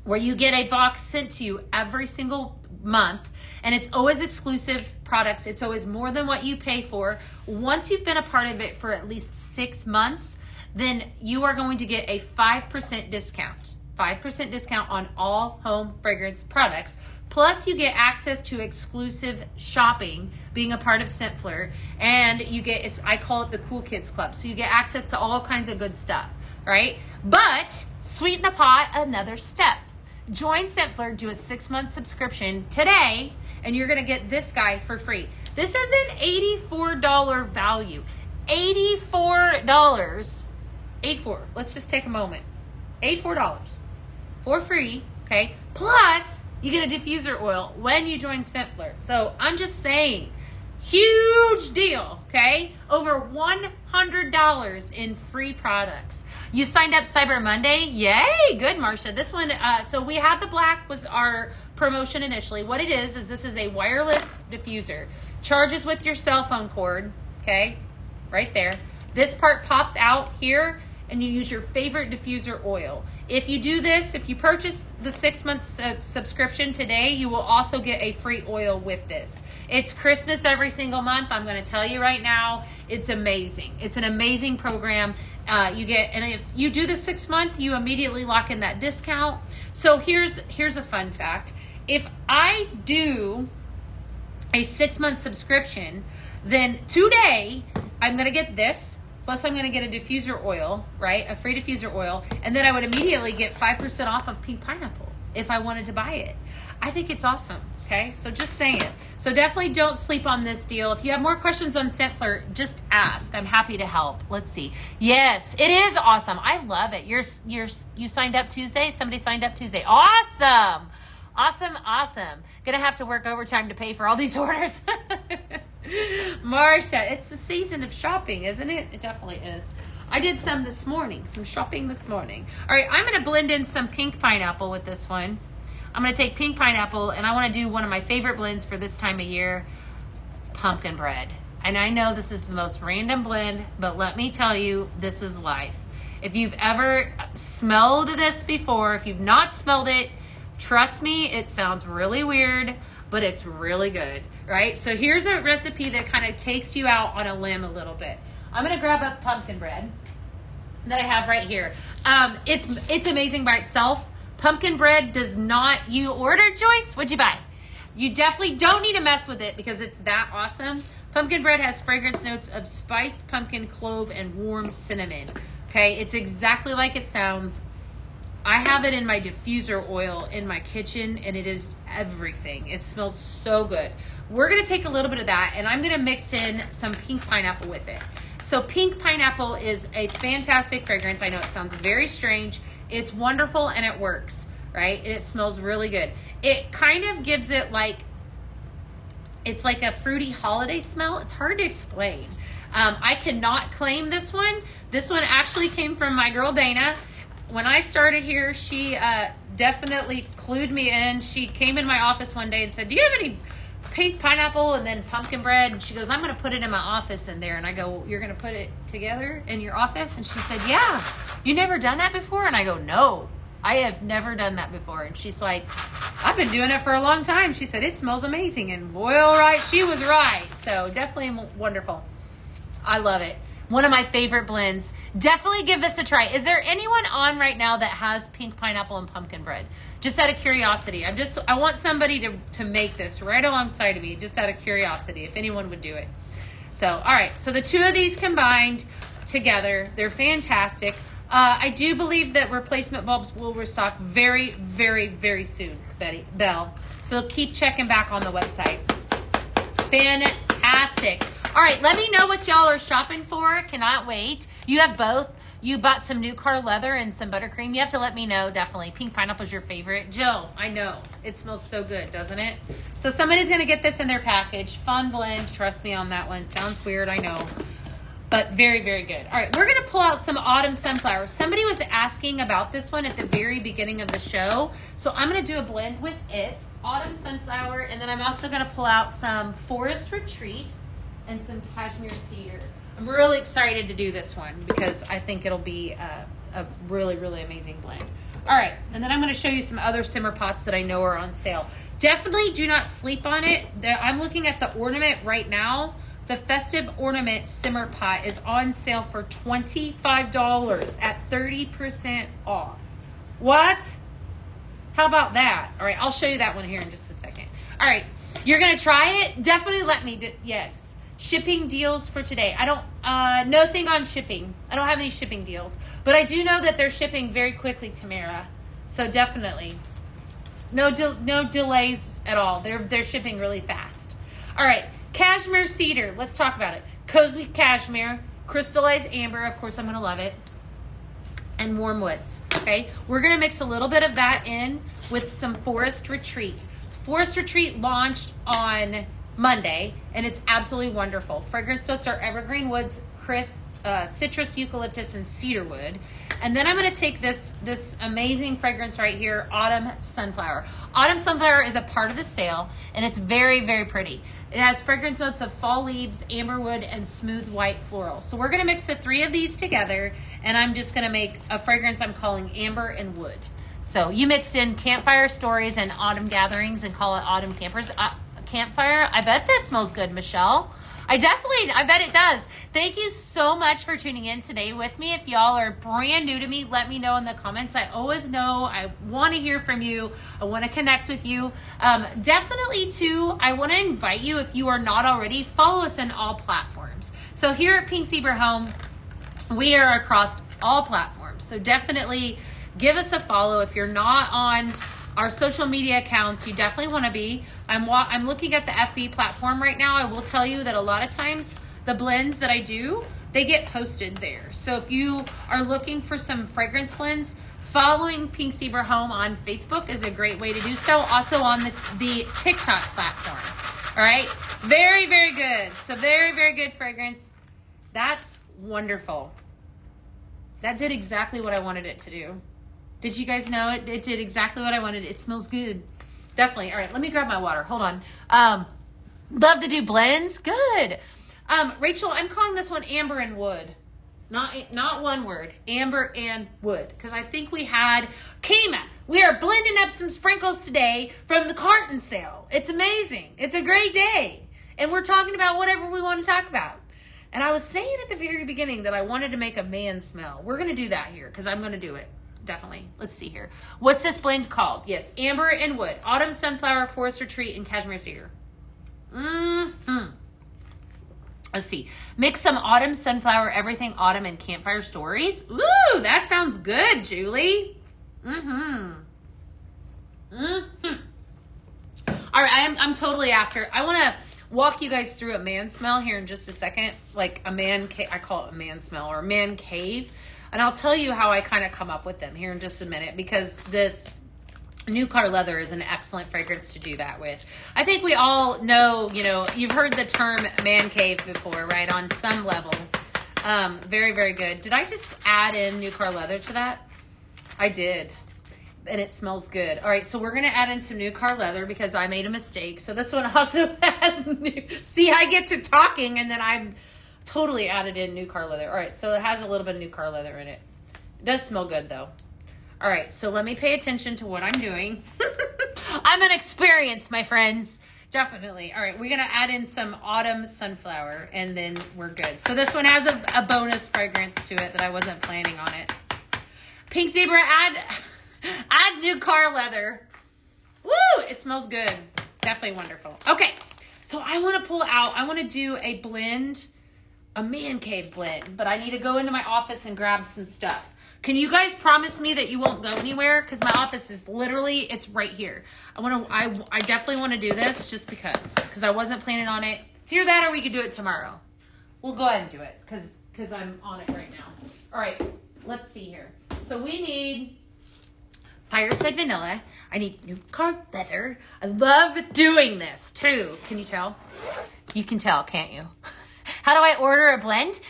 where you get a box sent to you every single month, and it's always exclusive products. It's always more than what you pay for. Once you've been a part of it for at least 6 months, then you are going to get a 5% discount. 5% discount on all home fragrance products. Plus, you get access to exclusive shopping, being a part of Scent Flirt, and you get, I call it the Cool Kids Club. So you get access to all kinds of good stuff, right? But sweeten the pot another step. Join Scent Flirt, do a 6-month subscription today, and you're gonna get this guy for free. This is an $84 value. $84. 84. Let's just take a moment. $84 for free, okay? Plus, you get a diffuser oil when you join Scent Flirt. So I'm just saying, huge deal, okay? Over $100 in free products. You signed up Cyber Monday? Yay, good, Marcia. This one, so we had the black was our promotion initially. What it is this is a wireless diffuser. Charges with your cell phone cord, okay? Right there. This part pops out here, and you use your favorite diffuser oil. If you do this, if you purchase the 6-month subscription today, you will also get a free oil with this. It's Christmas every single month. I'm going to tell you right now, it's amazing. It's an amazing program. And if you do the 6 month, you immediately lock in that discount. So here's a fun fact. If I do a 6-month subscription, then today I'm going to get this, plus I'm going to get a diffuser oil, right? A free diffuser oil. And then I would immediately get 5% off of pink pineapple if I wanted to buy it. I think it's awesome. Okay, so just saying. So definitely don't sleep on this deal. If you have more questions on Scent Flirt, just ask. I'm happy to help. Let's see. Yes, it is awesome. I love it. You signed up Tuesday? Somebody signed up Tuesday. Awesome. Awesome. Gonna have to work overtime to pay for all these orders. Marsha, it's the season of shopping, isn't it? It definitely is. I did some shopping this morning. All right, I'm gonna blend in some pink pineapple with this one. I'm going to take pink pineapple, and I want to do one of my favorite blends for this time of year, pumpkin bread. And I know this is the most random blend, but let me tell you, this is life. If you've ever smelled this before, if you've not smelled it, trust me, it sounds really weird, but it's really good, right? So here's a recipe that kind of takes you out on a limb a little bit. I'm going to grab up pumpkin bread that I have right here. It's amazing by itself. Pumpkin bread does not, you ordered, Joyce? What'd you buy? You definitely don't need to mess with it because it's that awesome. Pumpkin bread has fragrance notes of spiced pumpkin, clove, and warm cinnamon. Okay, it's exactly like it sounds. I have it in my diffuser oil in my kitchen, and it is everything. It smells so good. We're gonna take a little bit of that, and I'm gonna mix in some pink pineapple with it. So pink pineapple is a fantastic fragrance. I know it sounds very strange. It's wonderful and it works, right? And it smells really good. It kind of gives it it's like a fruity holiday smell. It's hard to explain. I cannot claim this one. This one actually came from my girl Dana. When I started here, she definitely clued me in. She came in my office one day and said, do you have any pink pineapple and then pumpkin bread? And she goes, I'm going to put it in my office in there. And I go, you're going to put it together in your office? And she said, yeah. You never done that before? And I go, no, I have never done that before. And she's like, I've been doing it for a long time. She said, it smells amazing. And boy, all right, she was right. So definitely wonderful. I love it. One of my favorite blends. Definitely give this a try. Is there anyone on right now that has pink pineapple and pumpkin bread? Just out of curiosity. I want somebody to make this right alongside of me, just out of curiosity, if anyone would do it. So, all right. So the two of these combined together, they're fantastic. I do believe that replacement bulbs will restock very, very, very soon, Belle. So keep checking back on the website. Fantastic. All right, let me know what y'all are shopping for. Cannot wait. You have both. You bought some new car leather and some buttercream. You have to let me know, definitely. Pink pineapple is your favorite. Jill, I know. It smells so good, doesn't it? So somebody's going to get this in their package. Fun blend. Trust me on that one. Sounds weird, I know. But very, very good. All right, we're going to pull out some autumn sunflower. Somebody was asking about this one at the very beginning of the show. So I'm going to do a blend with it. Autumn sunflower. And then I'm also going to pull out some forest retreat and some cashmere cedar. I'm really excited to do this one because I think it'll be a really, really amazing blend. All right, and then I'm going to show you some other simmer pots that I know are on sale. Definitely do not sleep on it. I'm looking at the ornament right now. The festive ornament simmer pot is on sale for $25 at 30% off. What? How about that? All right, I'll show you that one here in just a second. All right, you're going to try it? Definitely let me, yes. Shipping deals for today. I don't, nothing on shipping. I don't have any shipping deals. But I do know that they're shipping very quickly, Tamara. So definitely. No delays at all. They're shipping really fast. All right. Cashmere cedar. Let's talk about it. Cozy cashmere. Crystallized amber. Of course, I'm going to love it. And warm woods. Okay. We're going to mix a little bit of that in with some forest retreat. Forest retreat launched on Monday, and it's absolutely wonderful. Fragrance notes are evergreen woods, citrus, eucalyptus, and cedarwood. And then I'm going to take this amazing fragrance right here, autumn sunflower. Autumn sunflower is a part of the sale, and it's very, very pretty. It has fragrance notes of fall leaves, amberwood, and smooth white floral. So we're going to mix the 3 of these together, and I'm just going to make a fragrance I'm calling Amber and Wood. So you mixed in campfire stories and autumn gatherings and call it autumn campers. Campfire. I bet that smells good, Michelle. I bet it does. Thank you so much for tuning in today with me. If y'all are brand new to me, let me know in the comments. I always know I want to hear from you. I want to connect with you. Definitely too, I want to invite you, if you are not already, follow us on all platforms. So here at Pink Zebra Home, we are across all platforms. So definitely give us a follow. If you're not on our social media accounts, you definitely want to be. I'm looking at the FB platform right now. I will tell you that a lot of times the blends that I do, they get posted there. So if you are looking for some fragrance blends, following Pink Zebra Home on Facebook is a great way to do so. Also on the TikTok platform. All right. Very, very good. So very, very good fragrance. That's wonderful. That did exactly what I wanted it to do. Did you guys know it? It did exactly what I wanted. It smells good. Definitely. All right, let me grab my water. Hold on. Love to do blends. Good. Rachel, I'm calling this one Amber and Wood. Not one word. Amber and Wood. Because I think we had Kima. We are blending up some sprinkles today from the carton sale. It's amazing. It's a great day. And we're talking about whatever we want to talk about. And I was saying at the very beginning that I wanted to make a man smell. We're going to do that here because I'm going to do it. Definitely. Let's see here. What's this blend called? Yes, Amber and Wood. Autumn Sunflower, Forest Retreat, and Cashmere Cedar. Let's see. Mix some Autumn Sunflower, Everything Autumn, and Campfire Stories. Ooh, that sounds good, Julie. All right, I'm totally after. I want to walk you guys through a man smell here in just a second. Like a man cave. I call it a man smell or a man cave. And I'll tell you how I kind of come up with them here in just a minute, because this New Car Leather is an excellent fragrance to do that with. I think we all know, you've heard the term man cave before, right? On some level. Very, very good. Did I just add in New Car Leather to that? I did. And it smells good. All right, so we're going to add in some New Car Leather because I made a mistake. So this one also has see, I get to talking and then I'm totally added in New Car Leather. All right, so it has a little bit of New Car Leather in it. It does smell good though. All right, so let me pay attention to what I'm doing. I'm an experience, my friends. Definitely. All right, we're going to add in some Autumn Sunflower and then we're good. So this one has a bonus fragrance to it that I wasn't planning on it. Pink Zebra, add New Car Leather. Woo, it smells good. Definitely wonderful. Okay, so I want to do a blend, a man cave blend, but I need to go into my office and grab some stuff. Can you guys promise me that you won't go anywhere? Because my office is literally, it's right here. I definitely want to do this just because I wasn't planning on it. It's either that or we could do it tomorrow. We'll go ahead and do it because I'm on it right now. All right, let's see here. So we need Fireside Vanilla. I need New Car Leather. I love doing this too. Can you tell? You can tell, can't you? How do I order a blend?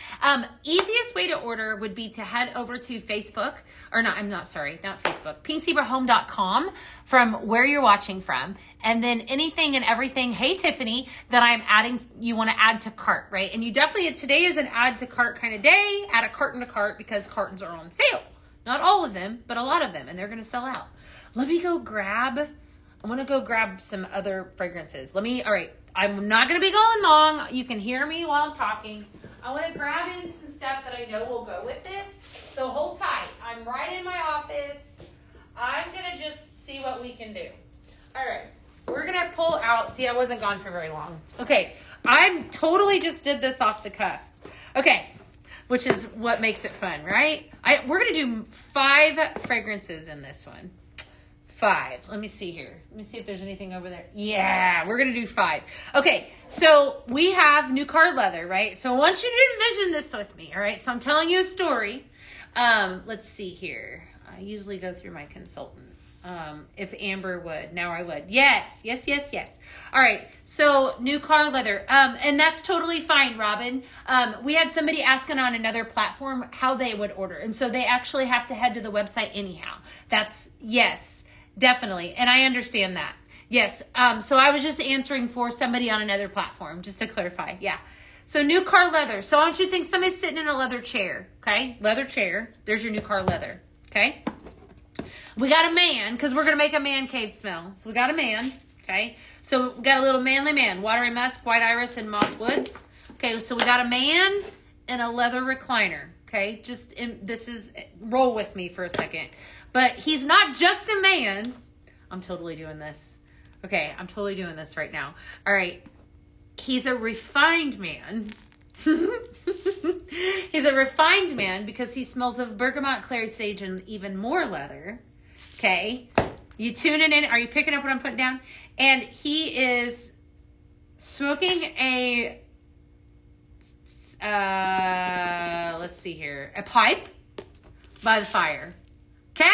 Easiest way to order would be to head over to Facebook, or not Facebook, pinkzebrahome.com from where you're watching from. And then anything and everything, hey Tiffany, that I'm adding, you want to add to cart, right? And you definitely, today is an add to cart kind of day, add a carton to cart because cartons are on sale. Not all of them, but a lot of them, and they're going to sell out. Let me go grab, I want to go grab some other fragrances. All right. I'm not going to be going long. You can hear me while I'm talking. I want to grab in some stuff that I know will go with this. So hold tight. I'm right in my office. I'm going to just see what we can do. All right. We're going to pull out. See, I wasn't gone for very long. Okay. I totally just did this off the cuff. Okay. Which is what makes it fun, right? We're going to do 5 fragrances in this one. 5. Let me see here. Let me see if there's anything over there. Yeah, we're going to do 5. Okay, so we have New Car Leather, right? So I want you to envision this with me, all right? So I'm telling you a story. Let's see here. I usually go through my consultant. If Amber would. Now I would. Yes. All right, so New Car Leather. And that's totally fine, Robin. We had somebody asking on another platform how they would order. And so they actually have to head to the website anyhow. Yes. Definitely. And I understand that. Yes. So I was just answering for somebody on another platform, just to clarify. Yeah. So new car leather. So I want you to think somebody's sitting in a leather chair. Okay. Leather chair. There's your new car leather. Okay. We got a man, because we're going to make a man cave smell. So we got a man. Okay. So we got a little manly man. Watery musk, white iris, and moss woods. Okay. So we got a man in a leather recliner. Okay. Roll with me for a second. But he's not just a man. I'm totally doing this. Okay, I'm totally doing this right now. All right. He's a refined man. He's a refined man because he smells of bergamot, clary sage, and even more leather. Okay. You tuning in? Are you picking up what I'm putting down? And he is smoking a, let's see here, a pipe by the fire. Okay?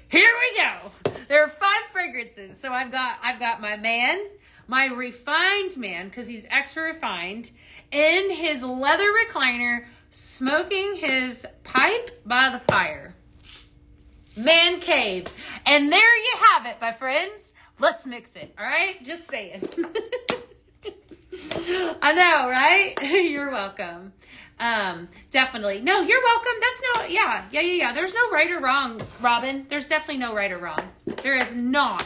Here we go. There are 5 fragrances. So I've got my man, my refined man, because he's extra refined, in his leather recliner, smoking his pipe by the fire. Man cave. And there you have it, my friends. Let's mix it. All right? Just saying. I know, right? You're welcome. Definitely. No, you're welcome. Yeah. There's no right or wrong, Robin. There's definitely no right or wrong. There is not.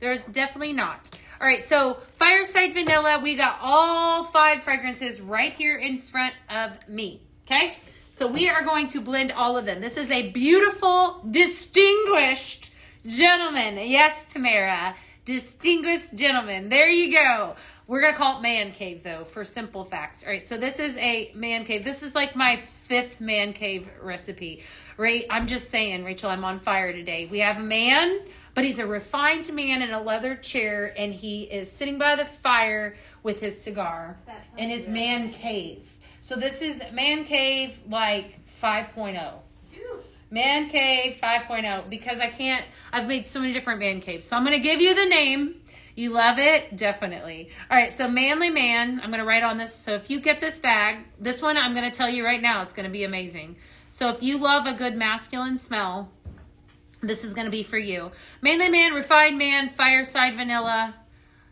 There's definitely not. All right. So Fireside Vanilla, we got all 5 fragrances right here in front of me. Okay. So we are going to blend all of them. This is a beautiful, distinguished gentleman. Yes, Tamara. Distinguished gentleman. There you go. We're going to call it man cave, though, for simple facts. All right, so this is a man cave. This is like my 5th man cave recipe. Right? I'm just saying, Rachel, I'm on fire today. We have a man, but he's a refined man in a leather chair, and he is sitting by the fire with his cigar in his man cave. So this is man cave like 5.0. Man cave 5.0, because I've made so many different man caves. So I'm going to give you the name. You love it? Definitely. All right, so Manly Man, I'm going to write on this. So if you get this bag, this one I'm going to tell you right now, it's going to be amazing. So if you love a good masculine smell, this is going to be for you. Manly Man, Refined Man, Fireside Vanilla.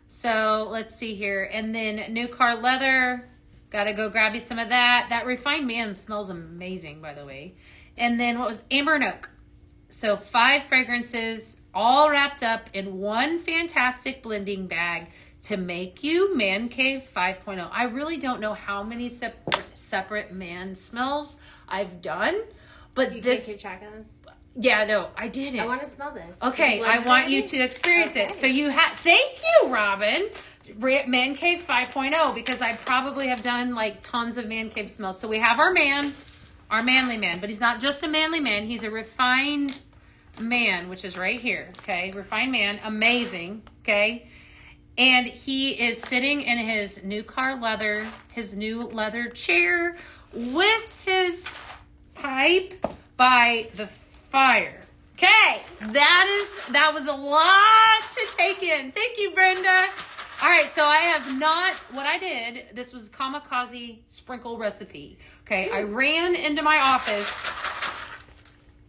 So let's see here. And then New Car Leather. Got to go grab you some of that. That Refined Man smells amazing, by the way. And then what was Amber and Oak. So 5 fragrances, all wrapped up in one fantastic blending bag to make you Man Cave 5.0. I really don't know how many separate man smells I've done, but you this... You keep track of them? Yeah, no, I didn't. I want to smell this. Okay, I want you to experience it. So you thank you, Robin. Man Cave 5.0, because I probably have done like tons of Man Cave smells. So we have our man, our manly man, but he's not just a manly man. He's a refined man, which is right here. Okay, refined man, amazing. Okay, and he is sitting in his new new leather chair with his pipe by the fire. Okay, that was a lot to take in. Thank you, Brenda. All right, so I have not, what I did, this was kamikaze sprinkle recipe. Okay, I ran into my office.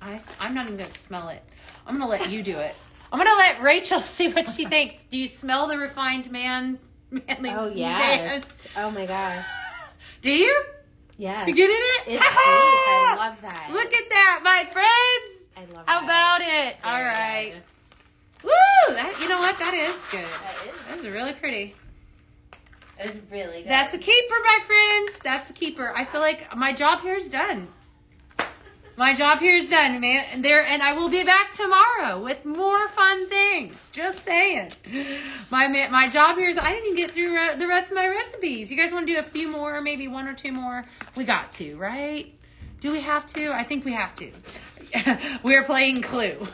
I'm not even going to smell it. I'm going to let you do it. I'm going to let Rachel see what she thinks. Do you smell the refined manly Oh, yes. man? Oh, my gosh. Do you? Yes. You get in it? It's deep. I love that. Look at that, my friends. I love How that. about it? Very All right. good. Woo! You know what? That is good. That is really pretty. It's really good. That's a keeper, my friends. That's a keeper. I feel like my job here is done. My job here is done, man. And I will be back tomorrow with more fun things. Just saying. My job here is, I didn't even get through the rest of my recipes. You guys want to do a few more, maybe 1 or 2 more? We got to, right? Do we have to? I think we have to. We're playing Clue.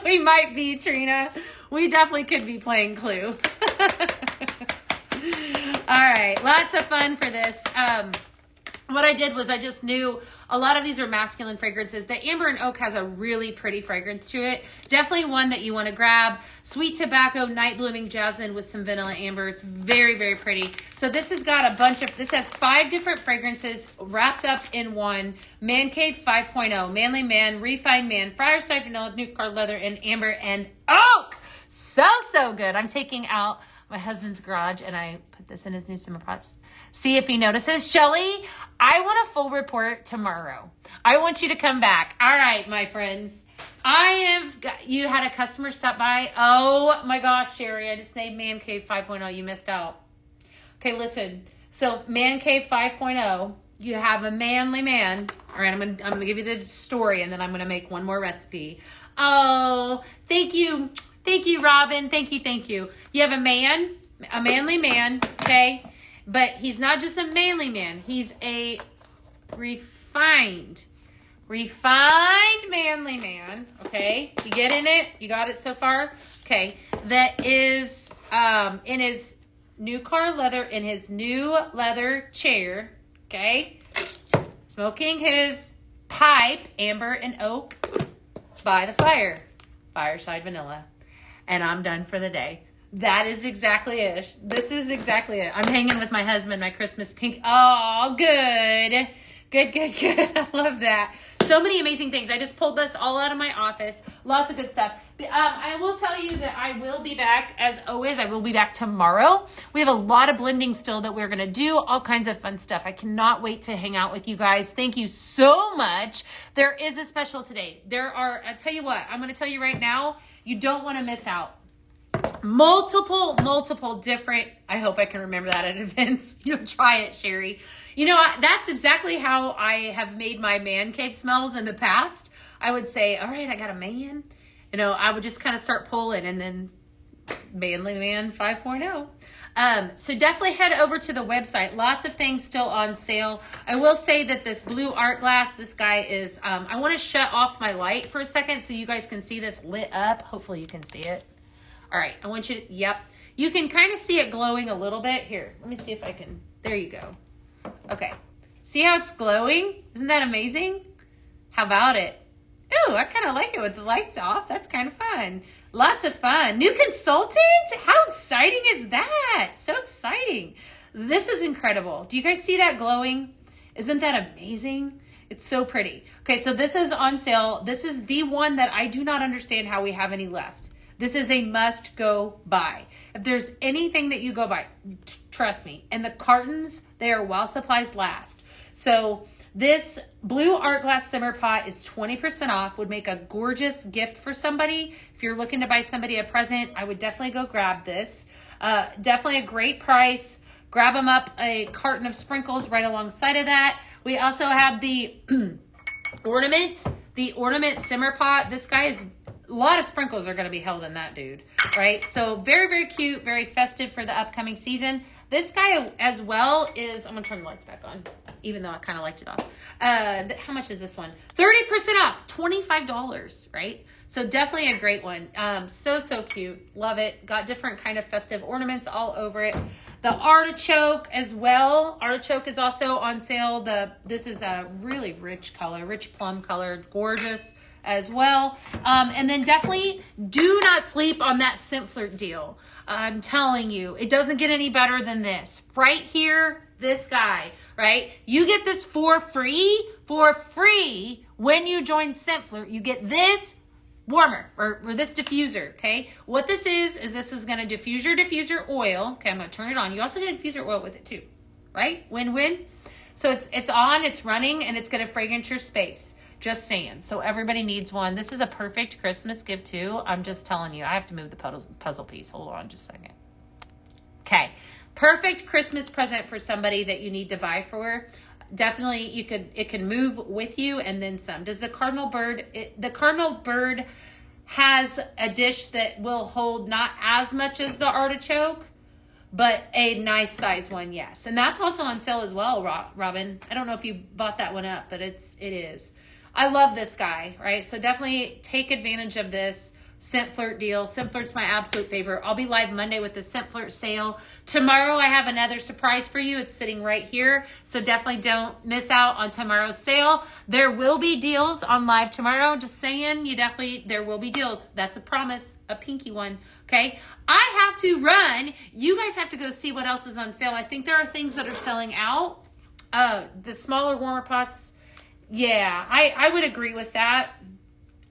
We might be, Trina. We definitely could be playing Clue. All right. Lots of fun for this. What I did was I just knew a lot of these are masculine fragrances. The Amber and Oak has a really pretty fragrance to it. Definitely one that you want to grab. Sweet tobacco, night blooming jasmine with some vanilla amber. It's very, very pretty. So this has got this has 5 different fragrances wrapped up in one. Man Cave 5.0, Manly Man, Refined Man, Fireside Vanilla, New Car Leather, and Amber and Oak. So, so good. I'm taking out my husband's garage and I put this in his new simmer pots. See if he notices. Shelly, I want a full report tomorrow. I want you to come back. All right, my friends. You had a customer stop by. Oh my gosh, Sherry, I just named Man Cave 5.0. You missed out. Okay, listen. So Man Cave 5.0, you have a manly man. All right, I'm gonna give you the story and then I'm gonna make one more recipe. Oh, thank you. Thank you, Robin. Thank you. You have a manly man, okay? But he's not just a manly man. He's a refined manly man, okay? You get in it? You got it so far? Okay. That is in his new leather chair, okay? Smoking his pipe, amber and oak, by the fireside vanilla. And I'm done for the day. That is exactly it. This is exactly it. I'm hanging with my husband, my Christmas pink. Oh, good. Good. I love that. So many amazing things. I just pulled this all out of my office. Lots of good stuff. I will tell you that I will be back, as always. I will be back tomorrow. We have a lot of blending still that we're going to do. All kinds of fun stuff. I cannot wait to hang out with you guys. Thank you so much. There is a special today. I'll tell you what, I'm going to tell you right now, you don't want to miss out. Multiple different, I hope I can remember that at events. Try it, Sherry. That's exactly how I have made my man cave smells in the past. I would say, all right, I got a man. I would just kind of start pulling and then Manly Man 5.0. So definitely head over to the website. Lots of things still on sale. I will say that this blue art glass, this guy is, I want to shut off my light for a second so you guys can see this lit up. Hopefully you can see it. All right, I want you to, yep. You can kind of see it glowing a little bit. Here, let me see if I can, there you go. Okay, see how it's glowing? Isn't that amazing? How about it? Ooh, I kind of like it with the lights off. That's kind of fun. Lots of fun. New consultant? How exciting is that? So exciting. This is incredible. Do you guys see that glowing? Isn't that amazing? It's so pretty. Okay, so this is on sale. This is the one that I do not understand how we have any left. This is a must go buy. If there's anything that you go buy, trust me. And the cartons, they are while supplies last. So this blue art glass simmer pot is 20% off. Would make a gorgeous gift for somebody. If you're looking to buy somebody a present, I would definitely go grab this. Definitely a great price. Grab them up a carton of sprinkles right alongside of that. We also have the ornament simmer pot. This guy is, a lot of sprinkles are going to be held in that dude, right? So very, very cute, very festive for the upcoming season. This guy as well is, I'm going to turn the lights back on, even though I kind of liked it off. How much is this one? 30% off, $25, right? So definitely a great one. So cute. Love it. Got different kind of festive ornaments all over it. The artichoke as well. Artichoke is also on sale. This is a really rich color, rich plum color, gorgeous as well. And then definitely do not sleep on that Scent Flirt deal. I'm telling you, it doesn't get any better than this. Right here, this guy, right? You get this for free when you join Scent Flirt. You get this warmer or this diffuser, okay? What this is this is going to diffuse your diffuser oil. Okay, I'm going to turn it on. You also get a diffuser oil with it too, right? Win-win. So it's on, it's running, and it's going to fragrance your space. Just saying. So everybody needs one. This is a perfect Christmas gift too. I'm just telling you. I have to move the puzzle piece. Hold on just a second. Okay. Perfect Christmas present for somebody that you need to buy for. Definitely it can move with you and then some. Does the Cardinal Bird, the Cardinal Bird has a dish that will hold not as much as the artichoke, but a nice size one, yes. And that's also on sale as well, Robin. I don't know if you bought that one up, but it is. I love this guy, right? So definitely take advantage of this Scent Flirt deal. Scent Flirt's my absolute favorite. I'll be live Monday with the Scent Flirt sale. Tomorrow I have another surprise for you. It's sitting right here. So definitely don't miss out on tomorrow's sale. There will be deals on live tomorrow. Just saying, there will be deals. That's a promise, a pinky one. Okay. I have to run. You guys have to go see what else is on sale. I think there are things that are selling out. The smaller warmer pots. Yeah, I would agree with that.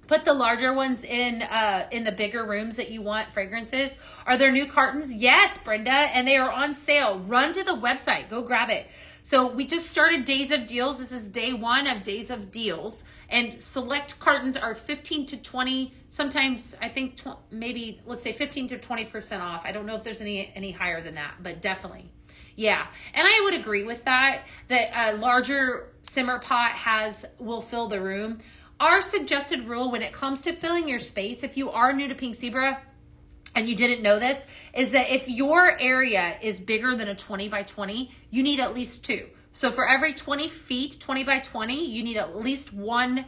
put the larger ones in the bigger rooms that you want fragrances. Are there new cartons? Yes, Brenda, and they are on sale. Run to the website. Go grab it. So we just started Days of Deals. This is day 1 of Days of Deals. And select cartons are 15 to 20, sometimes I think maybe, let's say 15 to 20% off. I don't know if there's any higher than that, but definitely. Yeah, and I would agree with that a larger simmer pot will fill the room. Our suggested rule when it comes to filling your space, if you are new to Pink Zebra and you didn't know this, is that if your area is bigger than a 20 by 20, you need at least 2. So for every 20 feet, 20 by 20, you need at least 1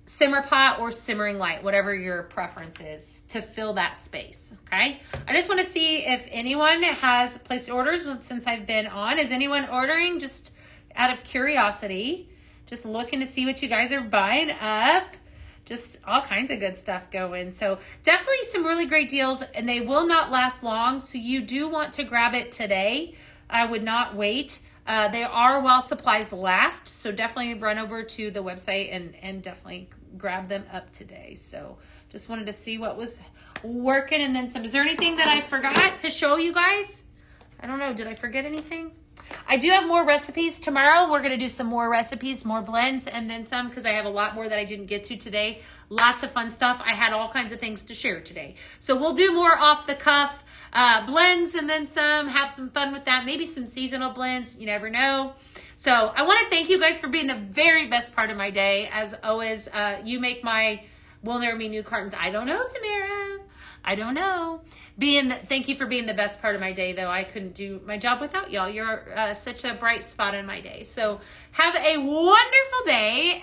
simmer pot or simmering light, whatever your preference is, to fill that space, okay? I just want to see if anyone has placed orders since I've been on. Is anyone ordering, just out of curiosity? Just looking to see what you guys are buying up. Just all kinds of good stuff going. So definitely some really great deals, and they will not last long. So you do want to grab it today. I would not wait. They are while supplies last. So definitely run over to the website and definitely grab them up today. So just wanted to see what was working and then some. Is there anything that I forgot to show you guys? I don't know. Did I forget anything? I do have more recipes tomorrow. We're going to do some more recipes, more blends, and then some, because I have a lot more that I didn't get to today. Lots of fun stuff. I had all kinds of things to share today. So we'll do more off the cuff blends and then some, have some fun with that. Maybe some seasonal blends. You never know. So I want to thank you guys for being the very best part of my day. As always, you make my, will there be new cartons? I don't know, Tamara. I don't know. Thank you for being the best part of my day, though. I couldn't do my job without y'all. You're such a bright spot in my day. So have a wonderful day.